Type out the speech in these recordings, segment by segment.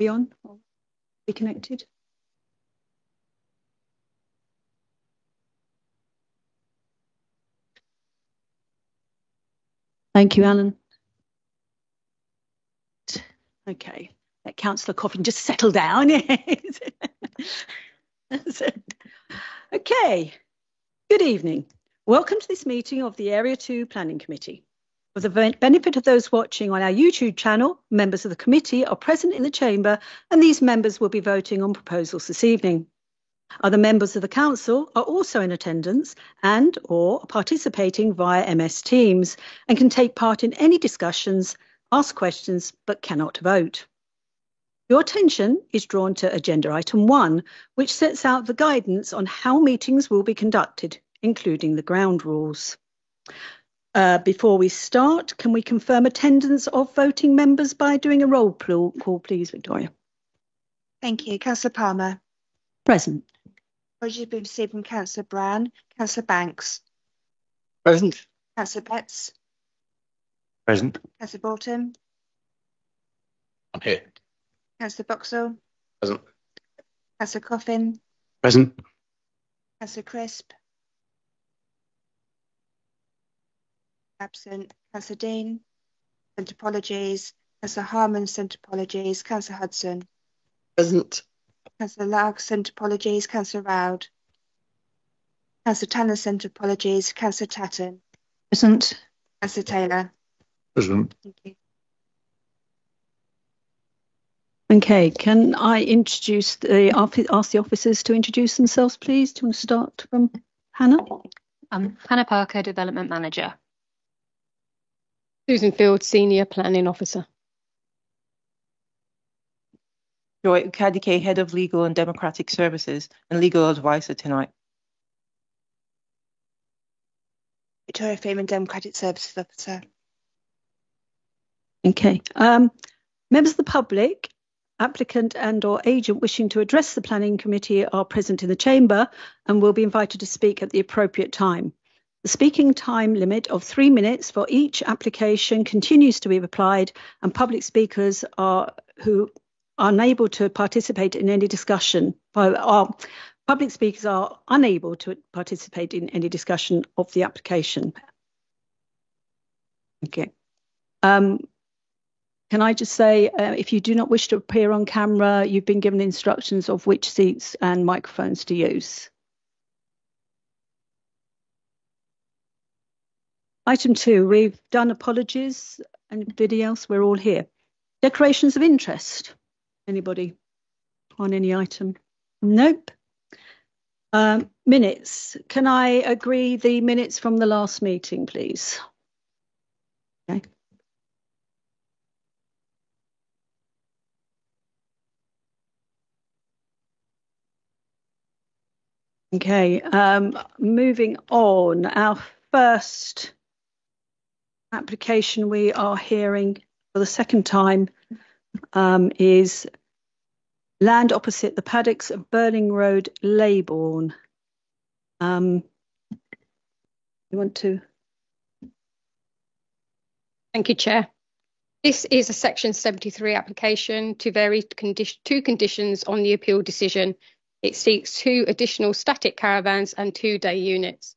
Be on? Be connected? Thank you, Alan. Okay, let Councillor Coffin just settle down. Okay, good evening. Welcome to this meeting of the Area 2 Planning Committee. For the benefit of those watching on our YouTube channel, members of the committee are present in the chamber and these members will be voting on proposals this evening. Other members of the council are also in attendance and or participating via MS Teams and can take part in any discussions, ask questions, but cannot vote. Your attention is drawn to agenda item 1, which sets out the guidance on how meetings will be conducted, including the ground rules. Before we start, can we confirm attendance of voting members by doing a roll call, please, Victoria? Thank you. Councillor Palmer. Present. Apologies been received from Councillor Brown. Councillor Banks. Present. Councillor Betts. Present. Councillor Bolton. I'm here. Councillor Boxall. Present. Councillor Coffin. Present. Councillor Crisp. Absent. Councillor Dean. Sent apologies. Councillor Harman sent apologies. Councillor Hudson. Present. Councillor Lark sent apologies. Councillor Roud. Councillor Tanner sent apologies. Councillor Tatton. Present. Councillor Taylor. Present. Thank you. Okay, can I introduce ask the officers to introduce themselves, please? Do you want to start from Hannah? Hannah Parker, Development Manager. Susan Field, Senior Planning Officer. Joy Ukadike, Head of Legal and Democratic Services and Legal Advisor tonight. Victoria Freeman, Democratic Services Officer. Okay. Members of the public, applicant and or agent wishing to address the planning committee are present in the chamber and will be invited to speak at the appropriate time. The speaking time limit of 3 minutes for each application continues to be applied and public speakers who are unable to participate in any discussion public speakers are unable to participate in any discussion of the application. Okay. Can I just say, if you do not wish to appear on camera, you've been given instructions of which seats and microphones to use. Item 2, we've done apologies. Anybody else? We're all here. Declarations of interest. Anybody on any item? Nope. Minutes. Can I agree the minutes from the last meeting, please? Okay. Okay, moving on. Our first application we are hearing for the second time is land opposite the paddocks of Burling Road, Leybourne. You want to? Thank you, Chair. This is a Section 73 application to vary two conditions on the appeal decision. It seeks 2 additional static caravans and 2 day units.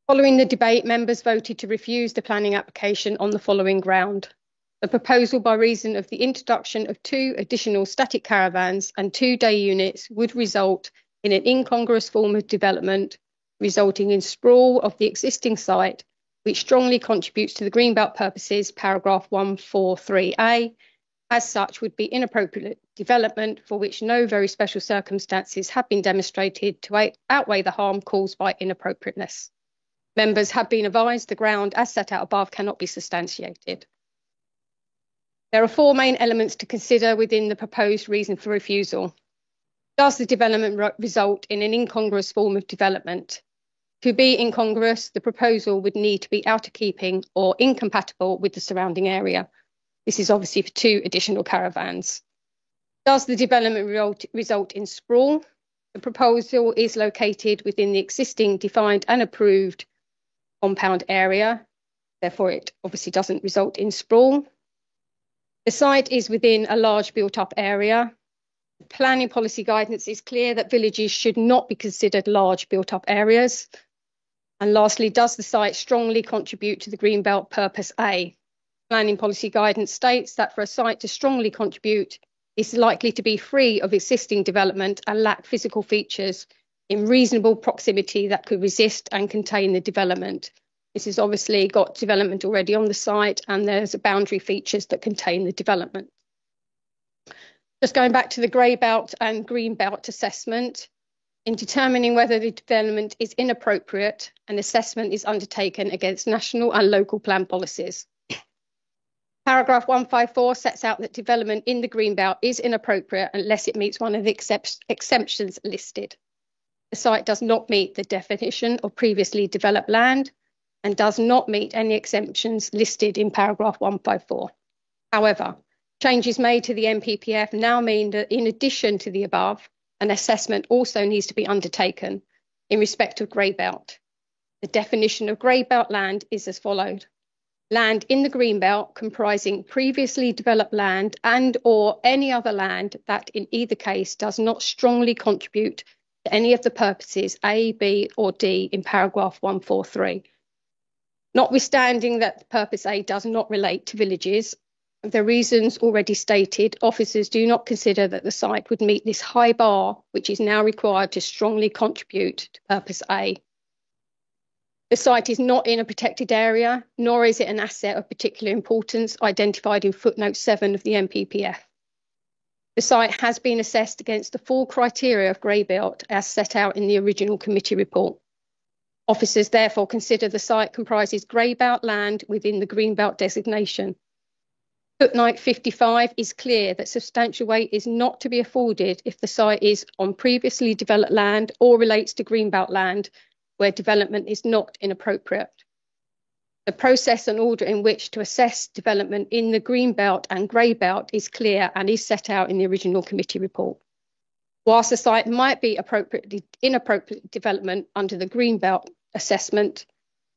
Following the debate, members voted to refuse the planning application on the following ground. The proposal, by reason of the introduction of 2 additional static caravans and 2 day units, would result in an incongruous form of development, resulting in sprawl of the existing site, which strongly contributes to the Greenbelt purposes, paragraph 143A. As such, would be inappropriate development for which no very special circumstances have been demonstrated to outweigh the harm caused by inappropriateness. Members have been advised the ground as set out above cannot be substantiated. There are 4 main elements to consider within the proposed reason for refusal. Does the development result in an incongruous form of development? To be incongruous, the proposal would need to be out of keeping or incompatible with the surrounding area. This is obviously for 2 additional caravans. Does the development result in sprawl? The proposal is located within the existing defined and approved compound area. Therefore, it obviously doesn't result in sprawl. The site is within a large built-up area. Planning policy guidance is clear that villages should not be considered large built-up areas. And lastly, does the site strongly contribute to the Greenbelt Purpose A? Planning policy guidance states that for a site to strongly contribute, it's likely to be free of existing development and lack physical features in reasonable proximity that could resist and contain the development. This has obviously got development already on the site, and there's boundary features that contain the development. Just going back to the grey belt and green belt assessment, in determining whether the development is inappropriate, an assessment is undertaken against national and local plan policies. Paragraph 154 sets out that development in the green belt is inappropriate unless it meets one of the exemptions listed. The site does not meet the definition of previously developed land and does not meet any exemptions listed in paragraph 154. However, changes made to the NPPF now mean that in addition to the above, an assessment also needs to be undertaken in respect of grey belt. The definition of grey belt land is as follows. Land in the green belt comprising previously developed land and or any other land that in either case does not strongly contribute to any of the purposes A, B or D in paragraph 143. Notwithstanding that purpose A does not relate to villages, the reasons already stated, officers do not consider that the site would meet this high bar, which is now required to strongly contribute to purpose A. The site is not in a protected area, nor is it an asset of particular importance identified in footnote 7 of the NPPF. The site has been assessed against the full criteria of grey belt as set out in the original committee report. Officers therefore consider the site comprises grey belt land within the green belt designation. Footnote 55 is clear that substantial weight is not to be afforded if the site is on previously developed land or relates to greenbelt land where development is not inappropriate. The process and order in which to assess development in the greenbelt and grey belt is clear and is set out in the original committee report. Whilst the site might be inappropriate development under the greenbelt assessment,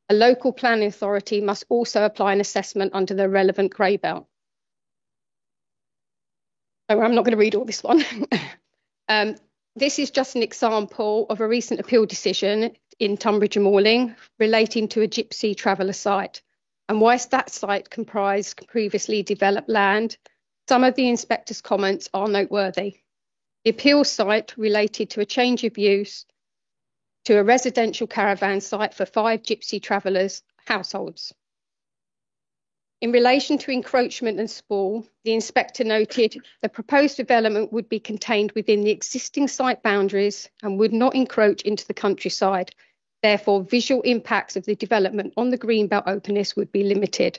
a local planning authority must also apply an assessment under the relevant grey belt. So I'm not going to read all this one. This is just an example of a recent appeal decision in Tunbridge and Malling relating to a gypsy traveller site. And whilst that site comprised previously developed land, some of the inspector's comments are noteworthy. The appeal site related to a change of use to a residential caravan site for 5 gypsy travellers' households. In relation to encroachment and sprawl, the inspector noted the proposed development would be contained within the existing site boundaries and would not encroach into the countryside. Therefore, visual impacts of the development on the greenbelt openness would be limited.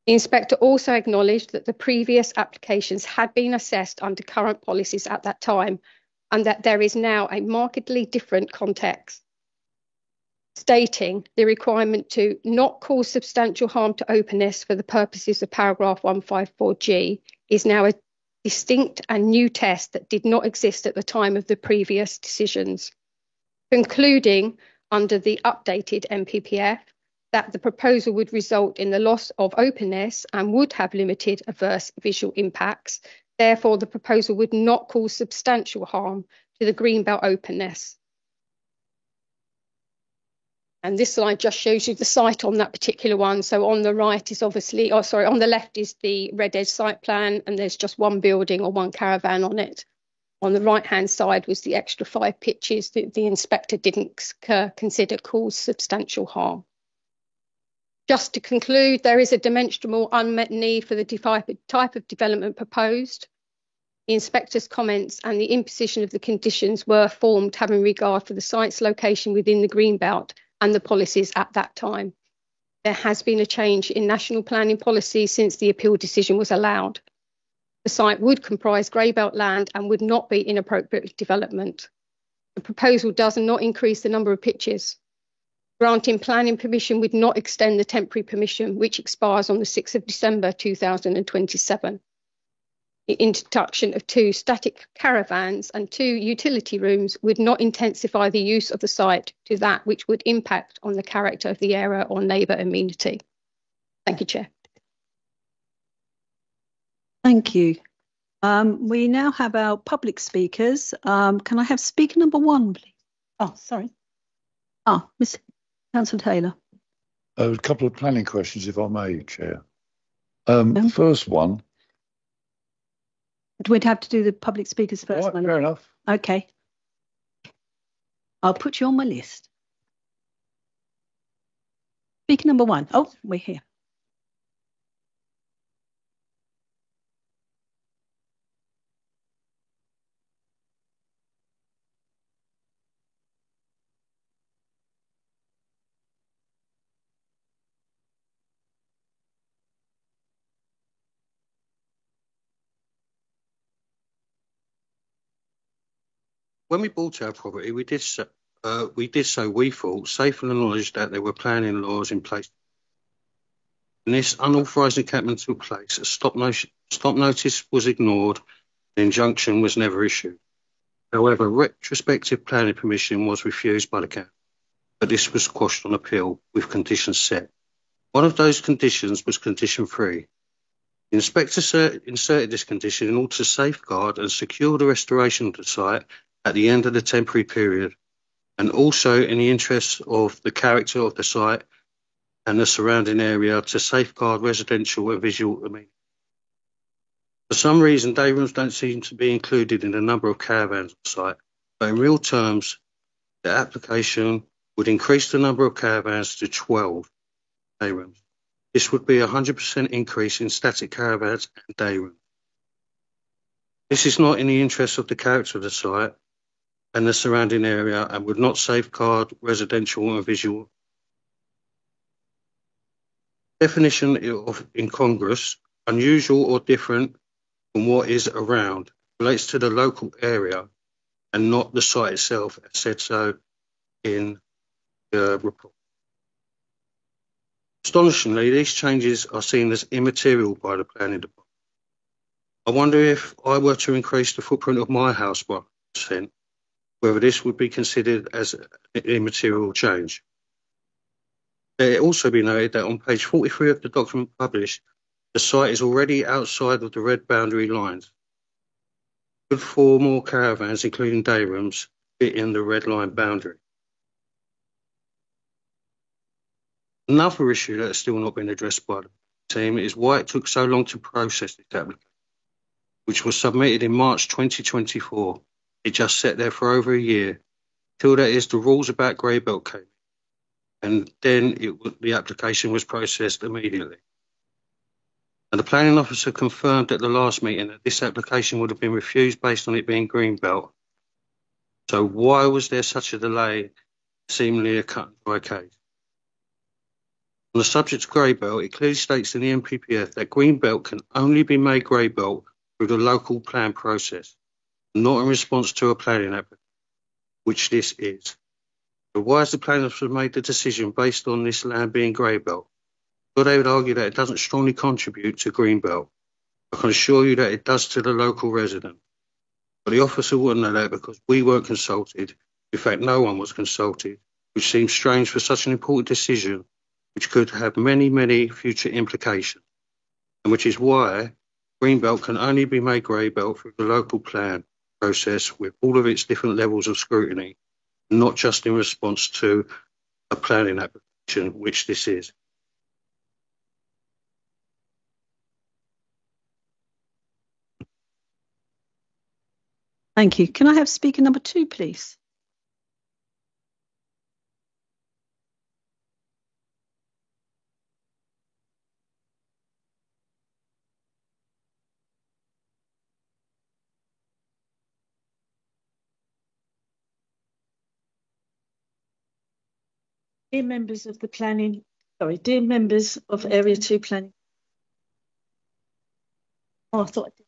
The inspector also acknowledged that the previous applications had been assessed under current policies at that time and that there is now a markedly different context, stating the requirement to not cause substantial harm to openness for the purposes of paragraph 154G is now a distinct and new test that did not exist at the time of the previous decisions. Concluding under the updated NPPF that the proposal would result in the loss of openness and would have limited adverse visual impacts. Therefore, the proposal would not cause substantial harm to the greenbelt openness. And this slide just shows you the site on that particular one. So on the right is obviously, on the left is the Red Edge site plan, and there's just one building or one caravan on it. On the right-hand side was the extra 5 pitches that the inspector didn't consider cause substantial harm. Just to conclude, there is a demonstrable unmet need for the type of development proposed. The inspector's comments and the imposition of the conditions were formed having regard for the site's location within the greenbelt and the policies at that time. There has been a change in national planning policy since the appeal decision was allowed. The site would comprise grey-belt land and would not be inappropriate development. The proposal does not increase the number of pitches. Granting planning permission would not extend the temporary permission, which expires on the 6th of December 2027. The introduction of 2 static caravans and 2 utility rooms would not intensify the use of the site to that which would impact on the character of the area or neighbour amenity. Thank you, Chair. Thank you. We now have our public speakers. Can I have speaker number 1, please? Oh, sorry. Miss Councillor Taylor. A couple of planning questions, if I may, Chair. The first one. We'd have to do the public speakers first. Right, fair enough. Okay. I'll put you on my list. Speaker number 1. Oh, we're here. When we bought our property, we thought, safe in the knowledge that there were planning laws in place. And this unauthorised encampment took place. A stop notice was ignored. The injunction was never issued. However, retrospective planning permission was refused by the council, but this was quashed on appeal with conditions set. One of those conditions was condition 3. The inspector inserted this condition in order to safeguard and secure the restoration of the site at the end of the temporary period, and also in the interest of the character of the site and the surrounding area to safeguard residential and visual amenities. For some reason, day rooms don't seem to be included in the number of caravans on site, but in real terms, the application would increase the number of caravans to 12 day rooms. This would be a 100% increase in static caravans and day rooms. This is not in the interest of the character of the site and the surrounding area, and would not safeguard residential and visual. Definition of incongruous, unusual or different from what is around, relates to the local area and not the site itself, as said so in the report. Astonishingly, these changes are seen as immaterial by the planning department. I wonder if I were to increase the footprint of my house by 1%, whether this would be considered as an immaterial change. Let it also be noted that on page 43 of the document published, the site is already outside of the red boundary lines. Could 4 more caravans, including day rooms, fit in the red line boundary? Another issue that has still not been addressed by the team is why it took so long to process this application, which was submitted in March 2024. It just sat there for over a year, till that is the rules about grey belt came in, and then the application was processed immediately. And the planning officer confirmed at the last meeting that this application would have been refused based on it being green belt. So why was there such a delay, seemingly a cut and dry case? On the subject of grey belt, it clearly states in the NPPF that green belt can only be made grey belt through the local plan process, not in response to a planning application, which this is. So why has the planning officer made the decision based on this land being grey belt? Well, they would argue that it doesn't strongly contribute to green belt. I can assure you that it does to the local resident. But the officer wouldn't know that because we weren't consulted. In fact, no one was consulted, which seems strange for such an important decision, which could have many, many future implications, and which is why green belt can only be made grey belt through the local plan process with all of its different levels of scrutiny, not just in response to a planning application, which this is. Thank you. Can I have speaker number 2, please? Dear members of dear members of Area 2 Planning. Oh, I thought I did.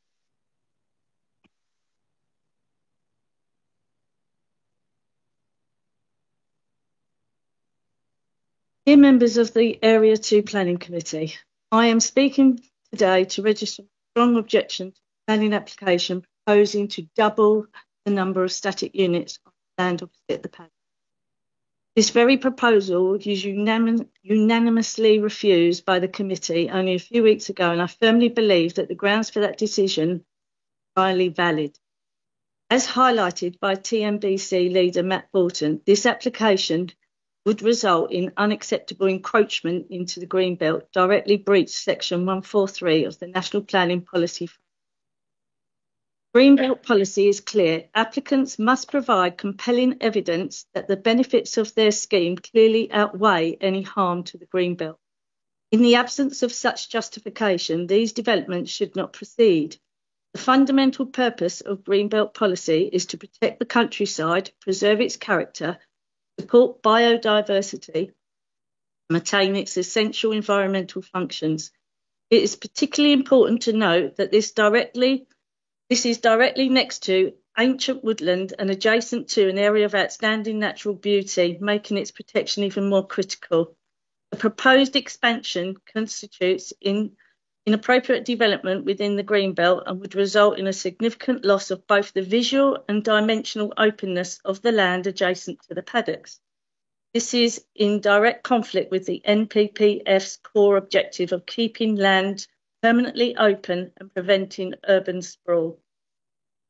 Dear members of the Area 2 Planning Committee, I am speaking today to register a strong objection to the planning application proposing to double the number of static units on the land opposite the pad. This very proposal was unanimously refused by the committee only a few weeks ago, and I firmly believe that the grounds for that decision are highly valid. As highlighted by TNBC leader Matt Bolton, this application would result in unacceptable encroachment into the Greenbelt, directly breach Section 143 of the National Planning Policy. Greenbelt policy is clear. Applicants must provide compelling evidence that the benefits of their scheme clearly outweigh any harm to the Greenbelt. In the absence of such justification, these developments should not proceed. The fundamental purpose of Greenbelt policy is to protect the countryside, preserve its character, support biodiversity, and maintain its essential environmental functions. It is particularly important to note that this is directly next to ancient woodland and adjacent to an area of outstanding natural beauty, making its protection even more critical. The proposed expansion constitutes inappropriate development within the Greenbelt and would result in a significant loss of both the visual and dimensional openness of the land adjacent to the paddocks. This is in direct conflict with the NPPF's core objective of keeping land permanently open and preventing urban sprawl.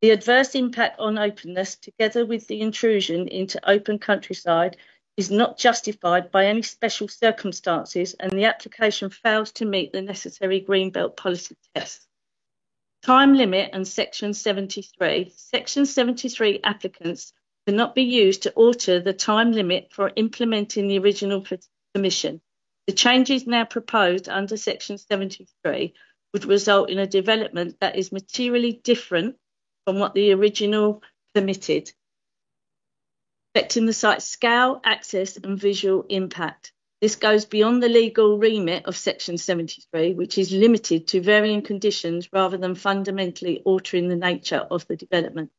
The adverse impact on openness, together with the intrusion into open countryside, is not justified by any special circumstances, and the application fails to meet the necessary Greenbelt policy tests. Time limit and Section 73. Section 73 applicants cannot be used to alter the time limit for implementing the original permission. The changes now proposed under Section 73 would result in a development that is materially different from what the original permitted, affecting the site's scale, access and visual impact. This goes beyond the legal remit of Section 73, which is limited to varying conditions rather than fundamentally altering the nature of the development.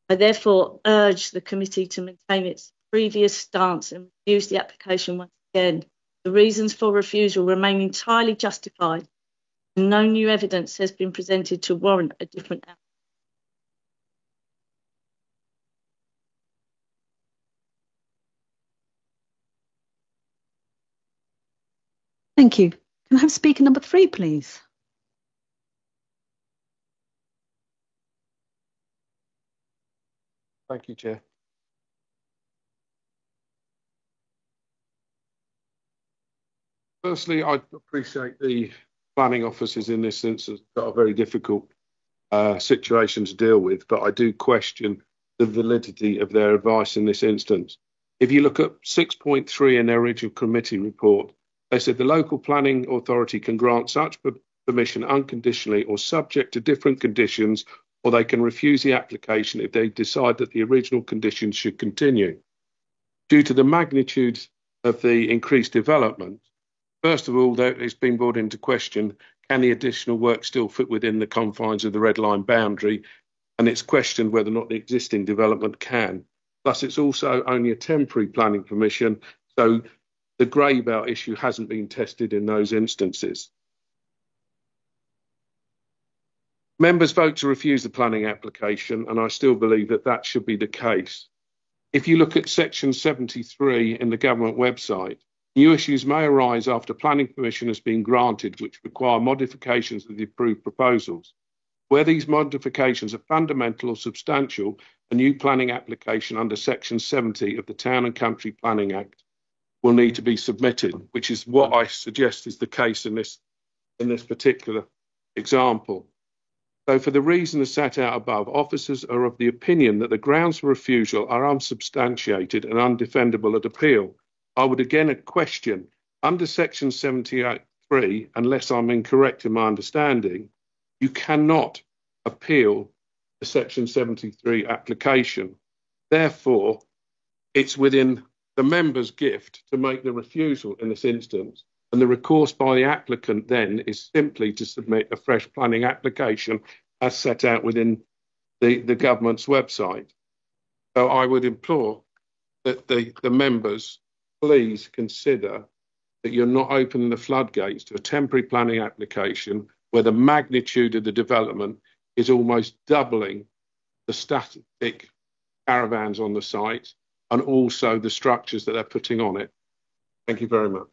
I therefore urge the committee to maintain its previous stance and refuse the application once again. The reasons for refusal remain entirely justified, and no new evidence has been presented to warrant a different outcome. Thank you. Can I have speaker number 3, please? Thank you, Chair. Firstly, I appreciate the planning officers in this instance got a very difficult situation to deal with, but I do question the validity of their advice in this instance. If you look at 6.3 in their original committee report, they said the local planning authority can grant such permission unconditionally or subject to different conditions, or they can refuse the application if they decide that the original conditions should continue. Due to the magnitude of the increased development, first of all, it's been brought into question, can the additional work still fit within the confines of the red line boundary? And it's questioned whether or not the existing development can. Plus, it's also only a temporary planning permission, so the grey belt issue hasn't been tested in those instances. Members vote to refuse the planning application, and I still believe that that should be the case. If you look at Section 73 in the government website, new issues may arise after planning permission has been granted, which require modifications of the approved proposals. Where these modifications are fundamental or substantial, a new planning application under Section 70 of the Town and Country Planning Act will need to be submitted, which is what I suggest is the case in this particular example. So for the reasons set out above, officers are of the opinion that the grounds for refusal are unsubstantiated and undefendable at appeal. I would again question, under Section 73, unless I'm incorrect in my understanding, you cannot appeal the Section 73 application. Therefore, it's within the member's gift to make the refusal in this instance, and the recourse by the applicant then is simply to submit a fresh planning application as set out within the government's website. So I would implore that the members please consider that you're not opening the floodgates to a temporary planning application where the magnitude of the development is almost doubling the static caravans on the site and also the structures that they're putting on it. Thank you very much.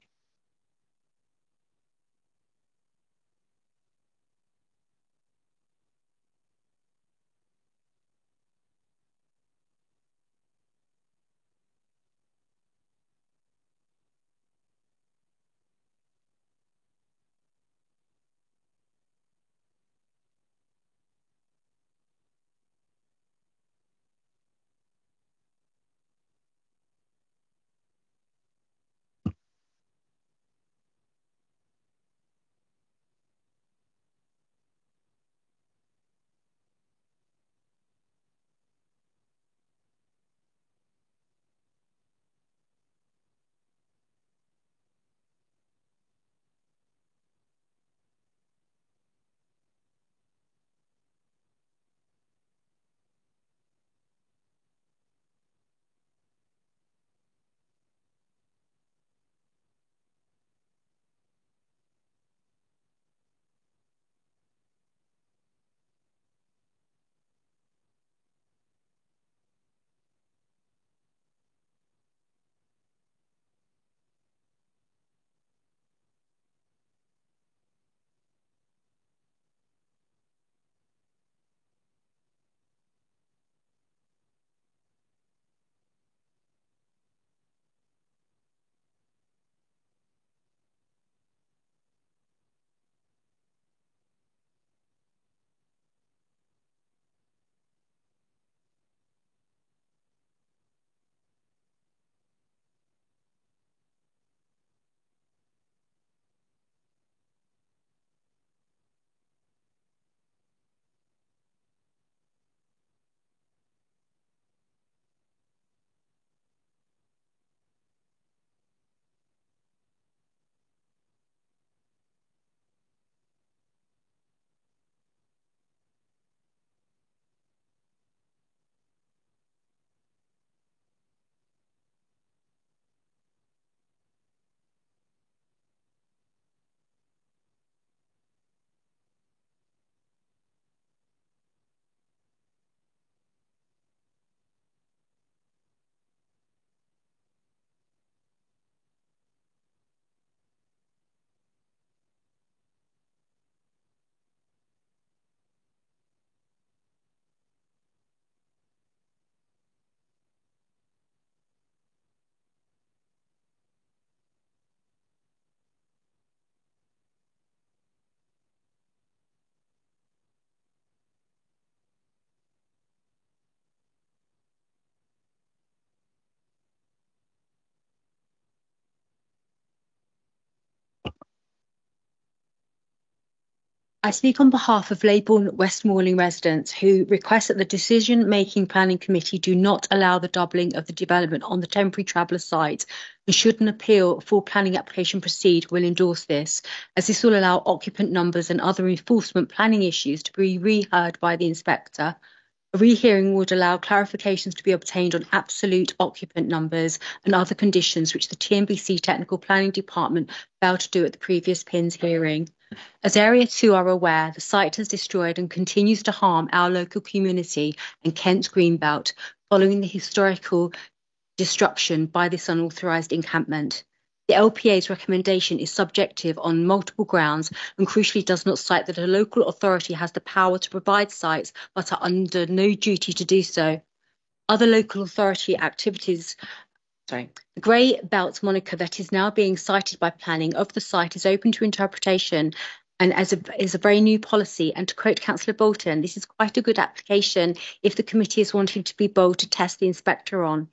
I speak on behalf of Leybourne West Malling residents who request that the Decision-Making Planning Committee do not allow the doubling of the development on the temporary traveller site, and should an appeal for planning application proceed, will endorse this, as this will allow occupant numbers and other enforcement planning issues to be reheard by the inspector. A rehearing would allow clarifications to be obtained on absolute occupant numbers and other conditions which the TNBC Technical Planning Department failed to do at the previous PINS hearing. As Area 2 are aware, the site has destroyed and continues to harm our local community and Kent's Greenbelt following the historical destruction by this unauthorised encampment. The LPA's recommendation is subjective on multiple grounds and crucially does not cite that a local authority has the power to provide sites but are under no duty to do so. Other local authority activities the Grey Belt moniker that is now being cited by planning of the site is open to interpretation and is a very new policy. And to quote Councillor Bolton, this is quite a good application if the committee is wanting to be bold to test the inspector on.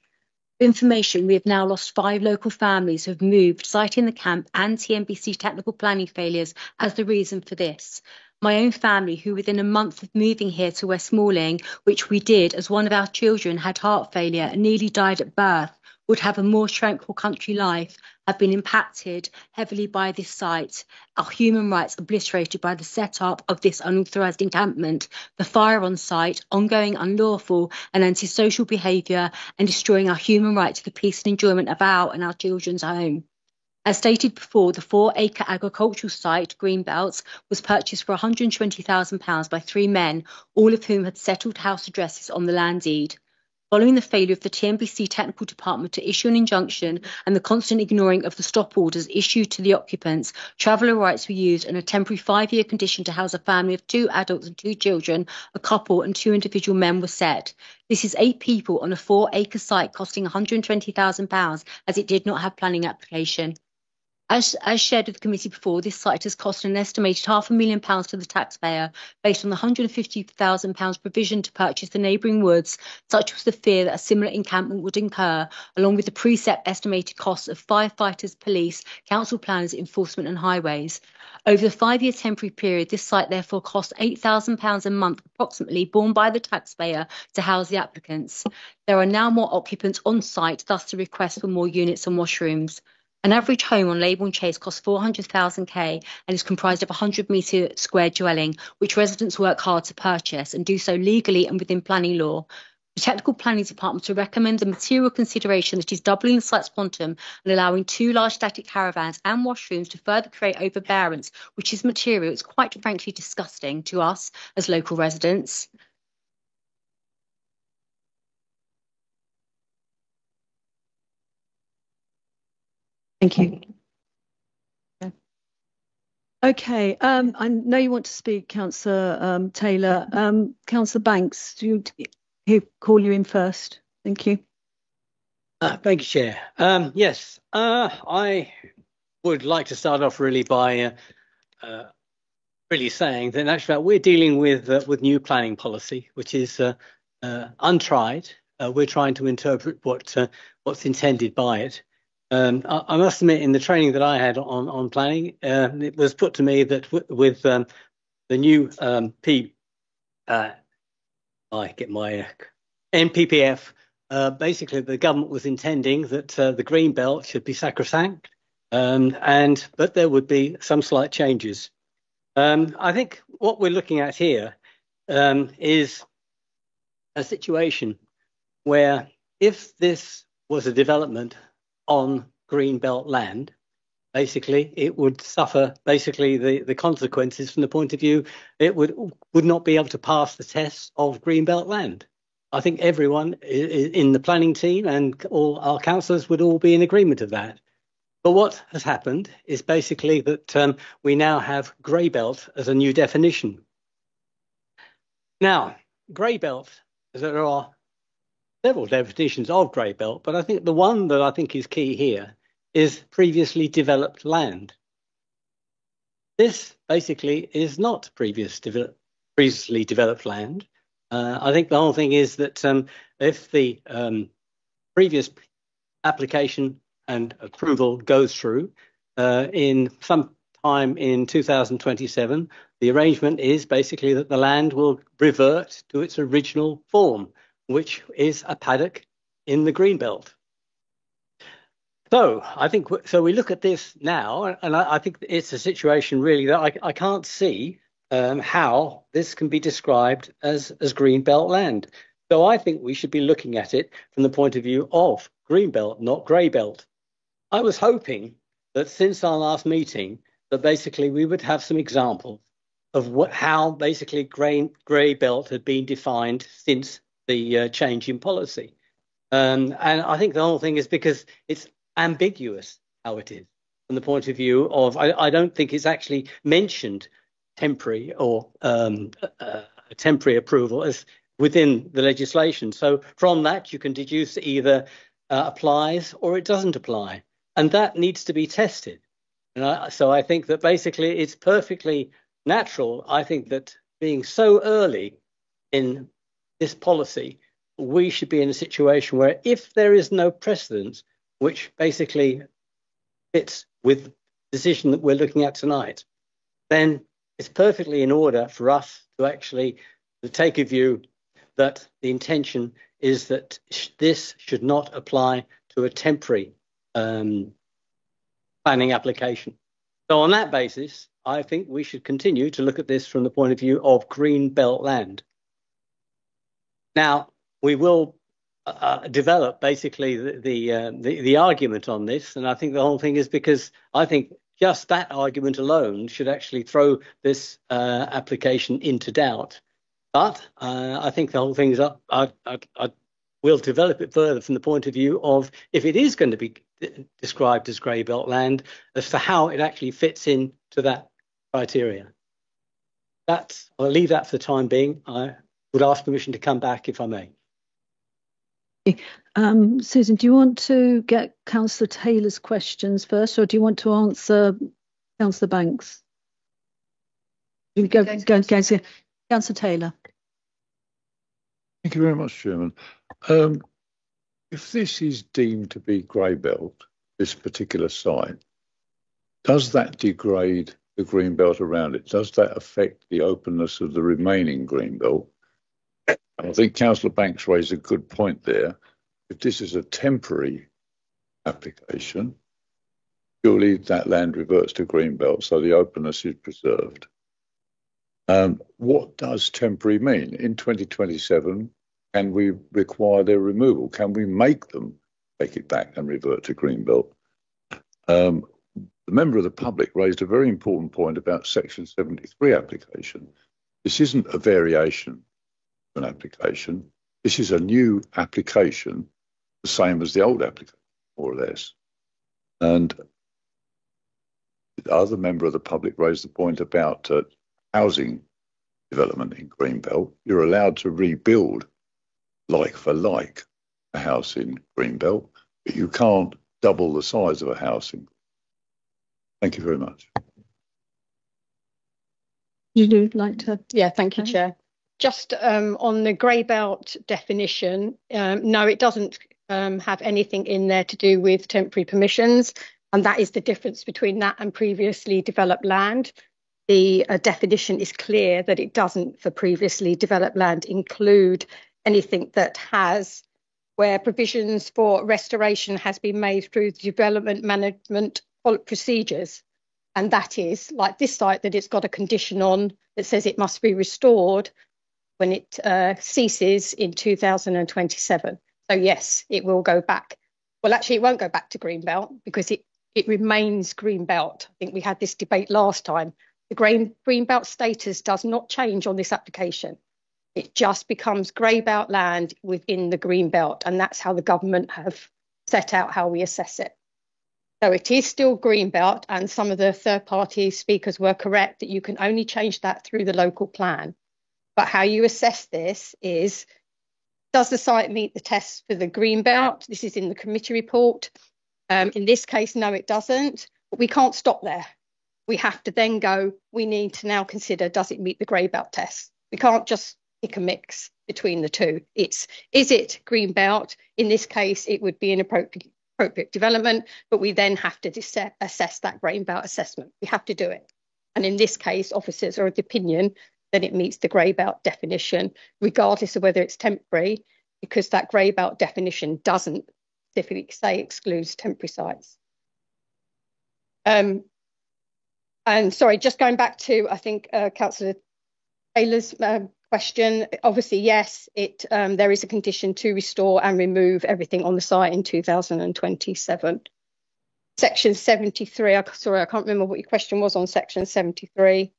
For information, we have now lost 5 local families who have moved, citing the camp and TNBC technical planning failures as the reason for this. My own family, who within a month of moving here to West Malling, which we did as one of our children had heart failure and nearly died at birth, would have a more tranquil country life, have been impacted heavily by this site, our human rights obliterated by the set-up of this unauthorised encampment, the fire on site, ongoing unlawful and antisocial behaviour, and destroying our human right to the peace and enjoyment of our and our children's home. As stated before, the 4-acre agricultural site, Greenbelts, was purchased for £120,000 by 3 men, all of whom had settled house addresses on the land deed. Following the failure of the TNBC Technical Department to issue an injunction and the constant ignoring of the stop orders issued to the occupants, traveller rights were used and a temporary 5-year condition to house a family of 2 adults and 2 children, a couple and 2 individual men was set. This is 8 people on a 4-acre site costing £120,000 as it did not have planning application. As shared with the committee before, this site has cost an estimated £500,000 to the taxpayer based on the £150,000 provision to purchase the neighbouring woods. Such was the fear that a similar encampment would incur, along with the precept estimated costs of firefighters, police, council planners, enforcement and highways. Over the 5-year temporary period, this site therefore cost £8,000 a month approximately, borne by the taxpayer to house the applicants. There are now more occupants on site, thus the request for more units and washrooms. An average home on Leybourne Chase costs £400,000 and is comprised of a 100-metre square dwelling, which residents work hard to purchase and do so legally and within planning law. The Technical Planning Department to recommend the material consideration that is doubling the site's quantum and allowing 2 large static caravans and washrooms to further create overbearance, which is material. It's quite frankly disgusting to us as local residents. Thank you. Okay, I know you want to speak, Councillor Taylor. Councillor Banks, do you call you in first? Thank you. Thank you, Chair. Yes, I would like to start off really by really saying that in actual fact we're dealing with new planning policy, which is untried. We're trying to interpret what's intended by it. I must admit, in the training that I had on planning, it was put to me that with the new NPPF, basically the government was intending that the green belt should be sacrosanct, but there would be some slight changes. I think what we're looking at here is a situation where if this was a development on green belt land, basically it would suffer the consequences from the point of view it would not be able to pass the test of green belt land. I think everyone in the planning team and all our councillors would all be in agreement of that. But what has happened is basically that we now have grey belt as a new definition. Now, grey belt, there are several definitions of grey belt, but I think the one that I think is key here is previously developed land. This basically is not previously developed land. I think the whole thing is that if the previous application and approval goes through in some time in 2027, the arrangement is basically that the land will revert to its original form, which is a paddock in the green belt. So I think we look at this now, and I think it's a situation really that I can't see how this can be described as green belt land. So I think we should be looking at it from the point of view of green belt, not grey belt. I was hoping that since our last meeting that basically we would have some examples of how basically grey belt had been defined since the change in policy. And I think the whole thing is because it's ambiguous how it is from the point of view of, I don't think it's actually mentioned temporary or temporary approval as within the legislation. So from that, you can deduce either applies or it doesn't apply. And that needs to be tested. And so I think that basically it's perfectly natural, I think, that being so early in this policy, we should be in a situation where if there is no precedent, which basically fits with the decision that we're looking at tonight, then it's perfectly in order for us to actually take a view that the intention is that this should not apply to a temporary planning application. So on that basis, I think we should continue to look at this from the point of view of green belt land. Now, we will develop basically the argument on this, and I think the whole thing is because I think just that argument alone should actually throw this application into doubt. But I think the whole thing is I we'll develop it further from the point of view of if it is going to be described as grey belt land, as to how it actually fits into that criteria. I'll leave that for the time being. I would ask permission to come back if I may. Susan, do you want to get Councillor Taylor's questions first, or do you want to answer Councillor Banks? Councillor Taylor. Thank you very much, Chairman. If this is deemed to be grey belt, this particular site, does that degrade the green belt around it? Does that affect the openness of the remaining green belt? I think Councillor Banks raised a good point there. If this is a temporary application, surely that land reverts to green belt, so the openness is preserved. What does temporary mean? In 2027, can we require their removal? Can we make them take it back and revert to green belt? The member of the public raised a very important point about Section 73 application. This isn't a variation of an application. This is a new application, the same as the old application, more or less. And the other member of the public raised the point about housing development in Greenbelt. You're allowed to rebuild like for like a house in Greenbelt, but you can't double the size of a house in. Thank you very much. You'd like to? Yeah, thank you, Chair. Just on the grey belt definition, no, it doesn't have anything in there to do with temporary permissions, and that is the difference between that and previously developed land. The definition is clear that it doesn't, for previously developed land, include anything that has where provisions for restoration has been made through the development management procedures. And that is like this site, that it's got a condition on that says it must be restored when it ceases in 2027. So yes, it will go back. Well, actually, it won't go back to Greenbelt because it remains Greenbelt. I think we had this debate last time. The Greenbelt status does not change on this application. It just becomes grey belt land within the Greenbelt, and that's how the government have set out how we assess it. So it is still Greenbelt, and some of the third-party speakers were correct that you can only change that through the local plan. But how you assess this is, does the site meet the tests for the Greenbelt? This is in the committee report. In this case, no, it doesn't. But we can't stop there. We have to then go, we need to now consider, does it meet the grey belt test? We can't just pick a mix between the two. Is it green belt? In this case, it would be an appropriate development, but we then have to assess that green belt assessment. We have to do it. And in this case, officers are of the opinion that it meets the grey belt definition, regardless of whether it's temporary, because that grey belt definition doesn't specifically say excludes temporary sites. And sorry, just going back to, I think, Councillor Taylor's question, obviously, yes, there is a condition to restore and remove everything on the site in 2027. Section 73, sorry, I can't remember what your question was on Section 73.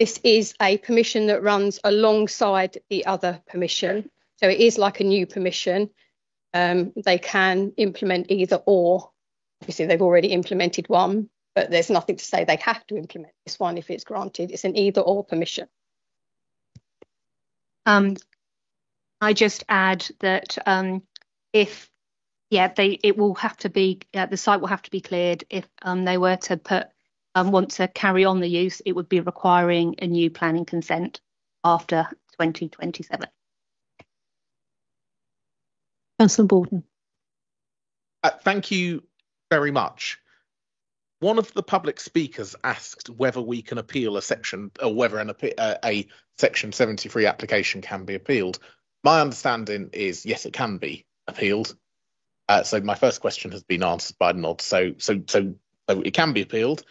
This is a permission that runs alongside the other permission. So it is like a new permission. They can implement either or. Obviously, they've already implemented one, but there's nothing to say they have to implement this one if it's granted. It's an either or permission. I just add that it will have to be, the site will have to be cleared if they were to want to carry on the use. It would be requiring a new planning consent after 2027. Councillor Borden. Thank you very much. One of the public speakers asked whether we can appeal a section, or whether a Section 73 application can be appealed. My understanding is yes, it can be appealed. So my first question has been answered by the nod. So it can be appealed,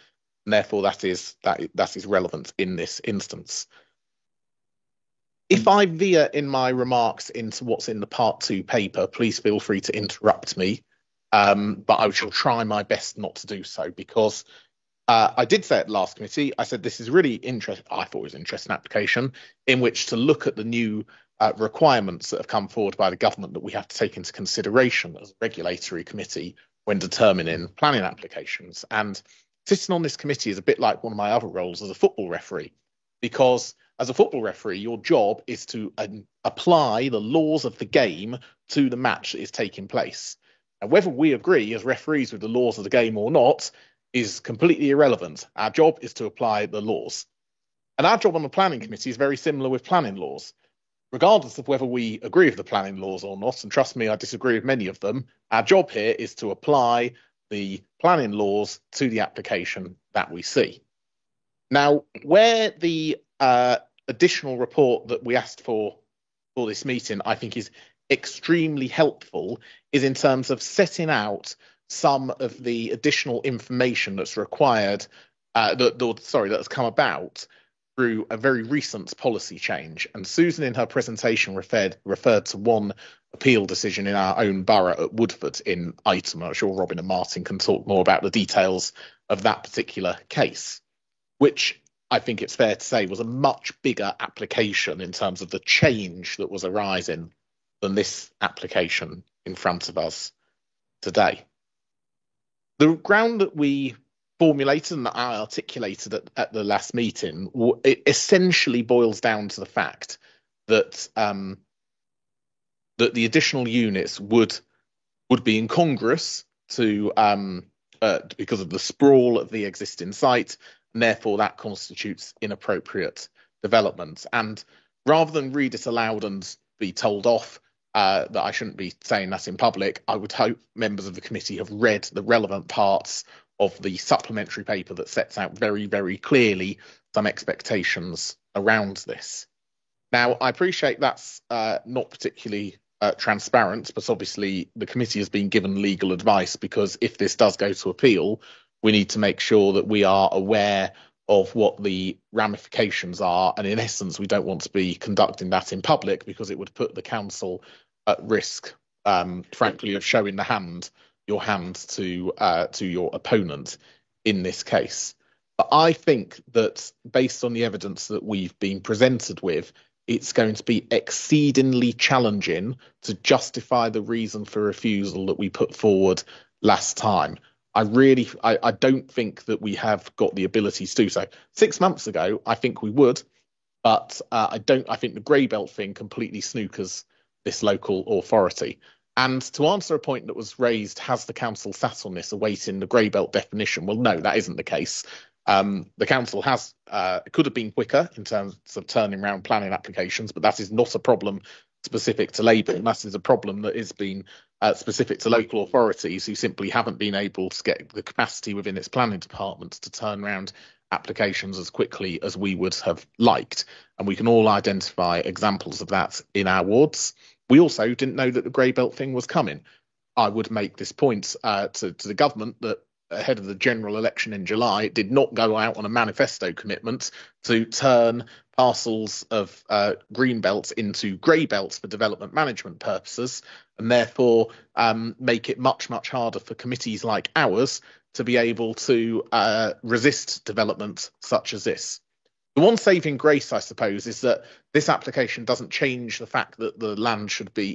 and therefore that is relevant in this instance. If I veer in my remarks into what's in the Part 2 paper, please feel free to interrupt me. But I shall try my best not to do so, because I did say at the last committee, I said this is really interesting. I thought it was an interesting application in which to look at the new requirements that have come forward by the government that we have to take into consideration as a regulatory committee when determining planning applications. And sitting on this committee is a bit like one of my other roles as a football referee, because as a football referee, your job is to apply the laws of the game to the match that is taking place. And whether we agree as referees with the laws of the game or not is completely irrelevant. Our job is to apply the laws. And our job on the planning committee is very similar with planning laws. Regardless of whether we agree with the planning laws or not, and trust me, I disagree with many of them, our job here is to apply the planning laws to the application that we see. Now, where the additional report that we asked for this meeting, I think is extremely helpful, is in terms of setting out some of the additional information that's required, that has come about through a very recent policy change. And Susan, in her presentation, referred to one appeal decision in our own borough at Woodford in Ightham. I'm sure Robin and Martin can talk more about the details of that particular case, which I think it's fair to say was a much bigger application in terms of the change that was arising than this application in front of us today. The ground that we formulated and that I articulated at the last meeting, it essentially boils down to the fact that that the additional units would be incongruous to because of the sprawl of the existing site, and therefore that constitutes inappropriate development. And rather than read it aloud and be told off that I shouldn't be saying that in public, I would hope members of the committee have read the relevant parts of the supplementary paper that sets out very, very clearly some expectations around this. Now, I appreciate that's not particularly transparent, but obviously the committee has been given legal advice, because if this does go to appeal, we need to make sure that we are aware of what the ramifications are. And in essence, we don't want to be conducting that in public, because it would put the council at risk, frankly, of showing your hand to your opponent in this case. But I think that based on the evidence that we've been presented with, it's going to be exceedingly challenging to justify the reason for refusal that we put forward last time. I don't think that we have got the ability to do so. 6 months ago, I think we would, but I think the grey belt thing completely snookers this local authority. And to answer a point that was raised, has the council sat on this awaiting the grey belt definition? Well, no, that isn't the case. The council could have been quicker in terms of turning around planning applications, but that is not a problem specific to Labour. That is a problem that has been specific to local authorities who simply haven't been able to get the capacity within its planning department to turn around applications as quickly as we would have liked. And we can all identify examples of that in our wards. We also didn't know that the grey belt thing was coming. I would make this point to the government that ahead of the general election in July, it did not go out on a manifesto commitment to turn parcels of green belts into grey belts for development management purposes, and therefore make it much, much harder for committees like ours to be able to resist development such as this. The one saving grace, I suppose, is that this application doesn't change the fact that the land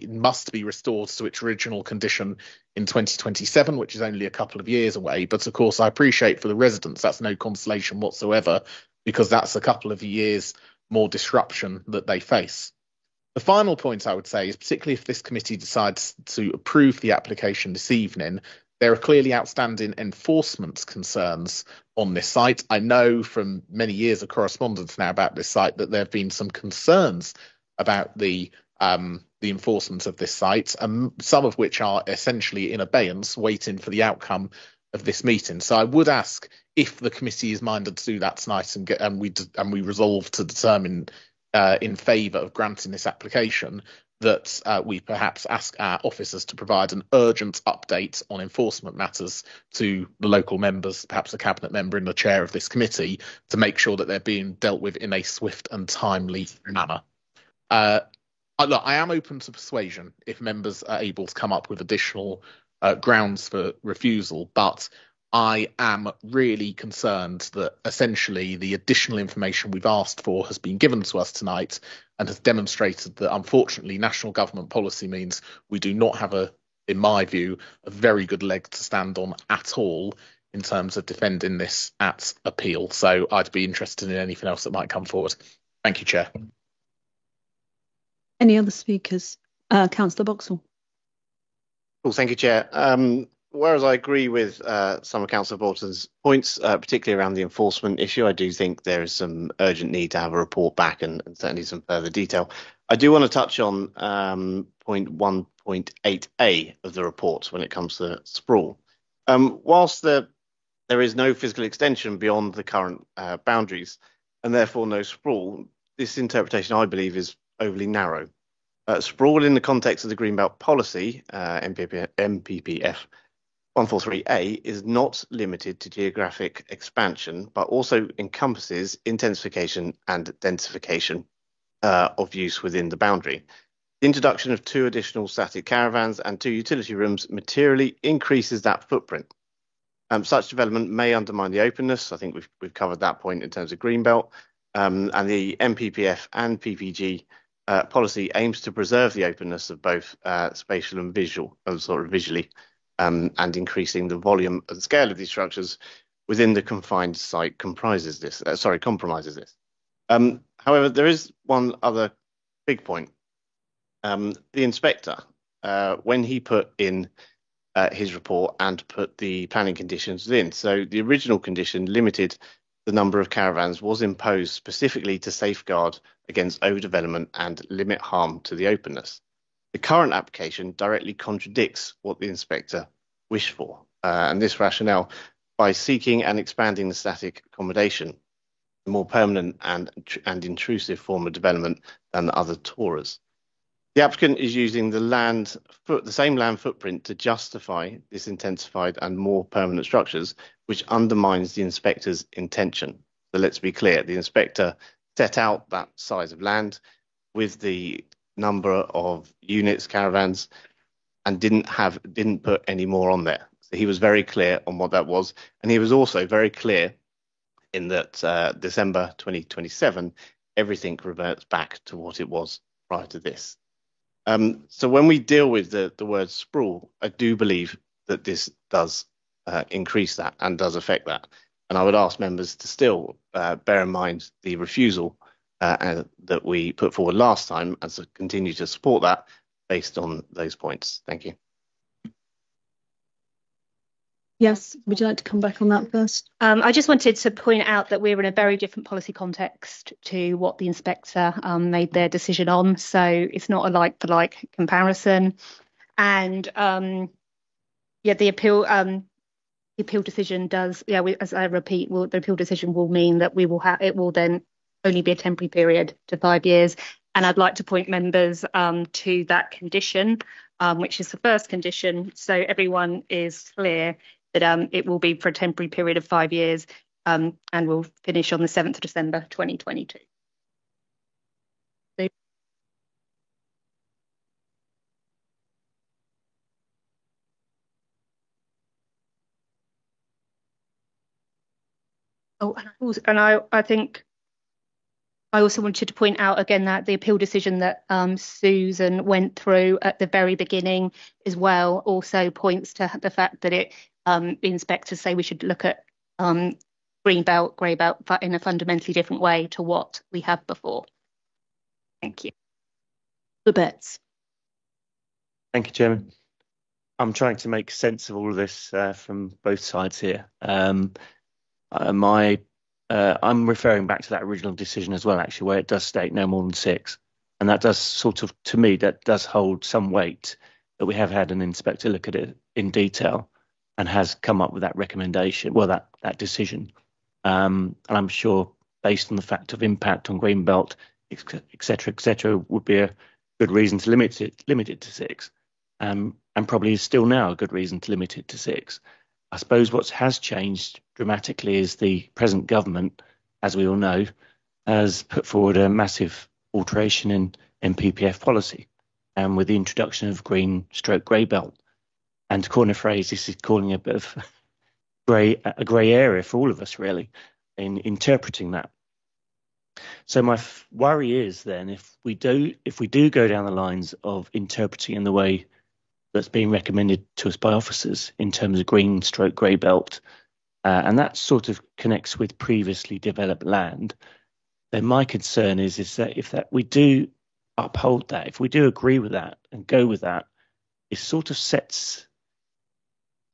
must be restored to its original condition in 2027, which is only a couple of years away. But of course, I appreciate for the residents that's no consolation whatsoever, because that's a couple of years more disruption that they face. The final point I would say is, particularly if this committee decides to approve the application this evening, there are clearly outstanding enforcement concerns on this site. I know from many years of correspondence now about this site that there have been some concerns about the enforcement of this site, some of which are essentially in abeyance, waiting for the outcome of this meeting. So I would ask, if the committee is minded to do that tonight and we resolve to determine in favour of granting this application, that we perhaps ask our officers to provide an urgent update on enforcement matters to the local members, perhaps a cabinet member and the chair of this committee, to make sure that they're being dealt with in a swift and timely manner. Look, I am open to persuasion if members are able to come up with additional grounds for refusal, but I am really concerned that essentially the additional information we've asked for has been given to us tonight, and has demonstrated that, unfortunately, national government policy means we do not have in my view, a very good leg to stand on at all in terms of defending this at appeal. So I'd be interested in anything else that might come forward. Thank you, Chair. Any other speakers? Councillor Boxall. Well, thank you, Chair. Whereas I agree with some of Councillor Bolton's points, particularly around the enforcement issue, I do think there is some urgent need to have a report back and certainly some further detail. I do want to touch on point 1.8a of the report when it comes to sprawl. Whilst there is no physical extension beyond the current boundaries and therefore no sprawl, this interpretation, I believe, is overly narrow. Sprawl in the context of the Greenbelt policy, MPPF 143A, is not limited to geographic expansion, but also encompasses intensification and densification of use within the boundary. The introduction of 2 additional static caravans and 2 utility rooms materially increases that footprint. Such development may undermine the openness. I think we've covered that point in terms of Greenbelt, and the MPPF and PPG policy aims to preserve the openness of both spatial and visually, and increasing the volume and scale of these structures within the confined site compromises this. However, there is one other big point. The inspector, when he put in his report and put the planning conditions in, so the original condition limited the number of caravans was imposed specifically to safeguard against overdevelopment and limit harm to the openness. The current application directly contradicts what the inspector wished for, and this rationale, by seeking and expanding the static accommodation, a more permanent and intrusive form of development than other TORAs. The applicant is using the same land footprint to justify this intensified and more permanent structures, which undermines the inspector's intention. So let's be clear, the inspector set out that size of land with the number of units, caravans, and didn't put any more on there. So he was very clear on what that was, and he was also very clear in that December 2027, everything reverts back to what it was prior to this. So when we deal with the word sprawl, I do believe that this does increase that and does affect that. And I would ask members to still bear in mind the refusal that we put forward last time and to continue to support that based on those points. Thank you. Yes, would you like to come back on that first? I just wanted to point out that we're in a very different policy context to what the inspector made their decision on. So it's not a like-for-like comparison. And the appeal decision does, as I repeat, the appeal decision will mean that it will then only be a temporary period to 5 years. And I'd like to point members to that condition, which is the first condition. So everyone is clear that it will be for a temporary period of 5 years and will finish on the 7th of December 2022. I think I also wanted to point out again that the appeal decision that Susan went through at the very beginning as well also points to the fact that the inspectors say we should look at green belt, grey belt in a fundamentally different way to what we have before. Thank you. The bets. Thank you, Chairman. I'm trying to make sense of all of this from both sides here. I'm referring back to that original decision as well, actually, where it does state no more than 6. And that does to me, that does hold some weight, that we have had an inspector look at it in detail and has come up with that recommendation, that decision. And I'm sure, based on the fact of impact on Greenbelt, et cetera, would be a good reason to limit it to 6. And probably is still now a good reason to limit it to 6. I suppose what has changed dramatically is the present government, as we all know, has put forward a massive alteration in MPPF policy, and with the introduction of green/grey belt. And to coin a phrase, this is calling a bit of a grey area for all of us, really, in interpreting that. So my worry is then if we do go down the lines of interpreting in the way that's being recommended to us by officers in terms of green stroke grey belt, and that sort of connects with previously developed land, then my concern is that if we do uphold that, if we do agree with that and go with that, it sort of sets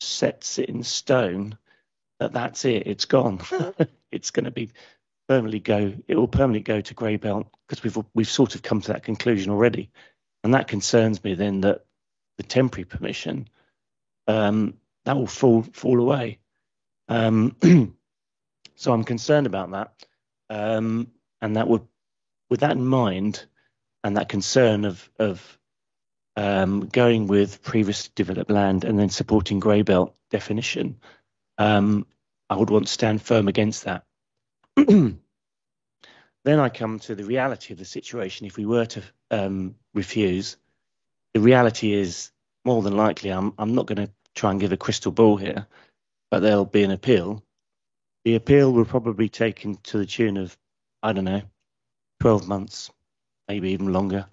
it in stone that that's it, it's gone. It's going to be it will permanently go to grey belt, because we've sort of come to that conclusion already. And that concerns me then, that the temporary permission, that will fall away. So I'm concerned about that. And that would, with that in mind, and that concern of going with previously developed land and then supporting grey belt definition, I would want to stand firm against that. Then I come to the reality of the situation. If we were to refuse, the reality is more than likely, I'm not going to try and give a crystal ball here, but there'll be an appeal. The appeal will probably be taken to the tune of, I don't know, 12 months, maybe even longer.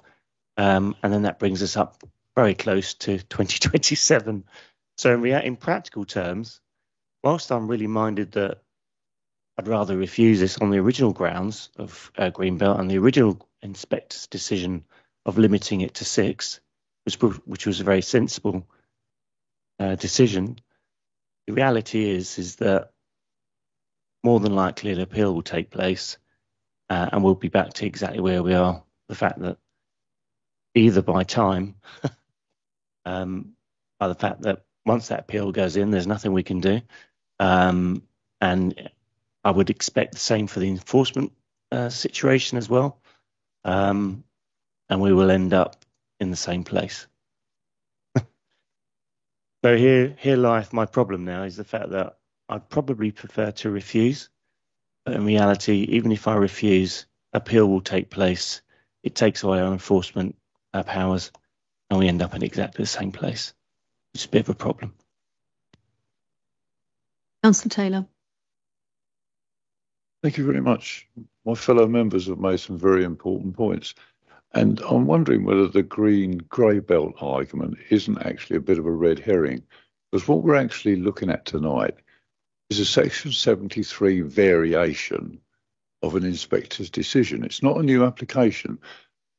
And then that brings us up very close to 2027. So in practical terms, whilst I'm really minded that I'd rather refuse this on the original grounds of Greenbelt and the original inspector's decision of limiting it to 6, which was a very sensible decision, the reality is that more than likely an appeal will take place, and we'll be back to exactly where we are. The fact that either by time, by the fact that once that appeal goes in, there's nothing we can do. And I would expect the same for the enforcement situation as well. And we will end up in the same place. So here lieth my problem now, is the fact that I'd probably prefer to refuse. But in reality, even if I refuse, appeal will take place. It takes away our enforcement powers, and we end up in exactly the same place. It's a bit of a problem. Councillor Taylor. Thank you very much. My fellow members have made some very important points. And I'm wondering whether the green-grey belt argument isn't actually a bit of a red herring, because what we're actually looking at tonight is a Section 73 variation of an inspector's decision. It's not a new application.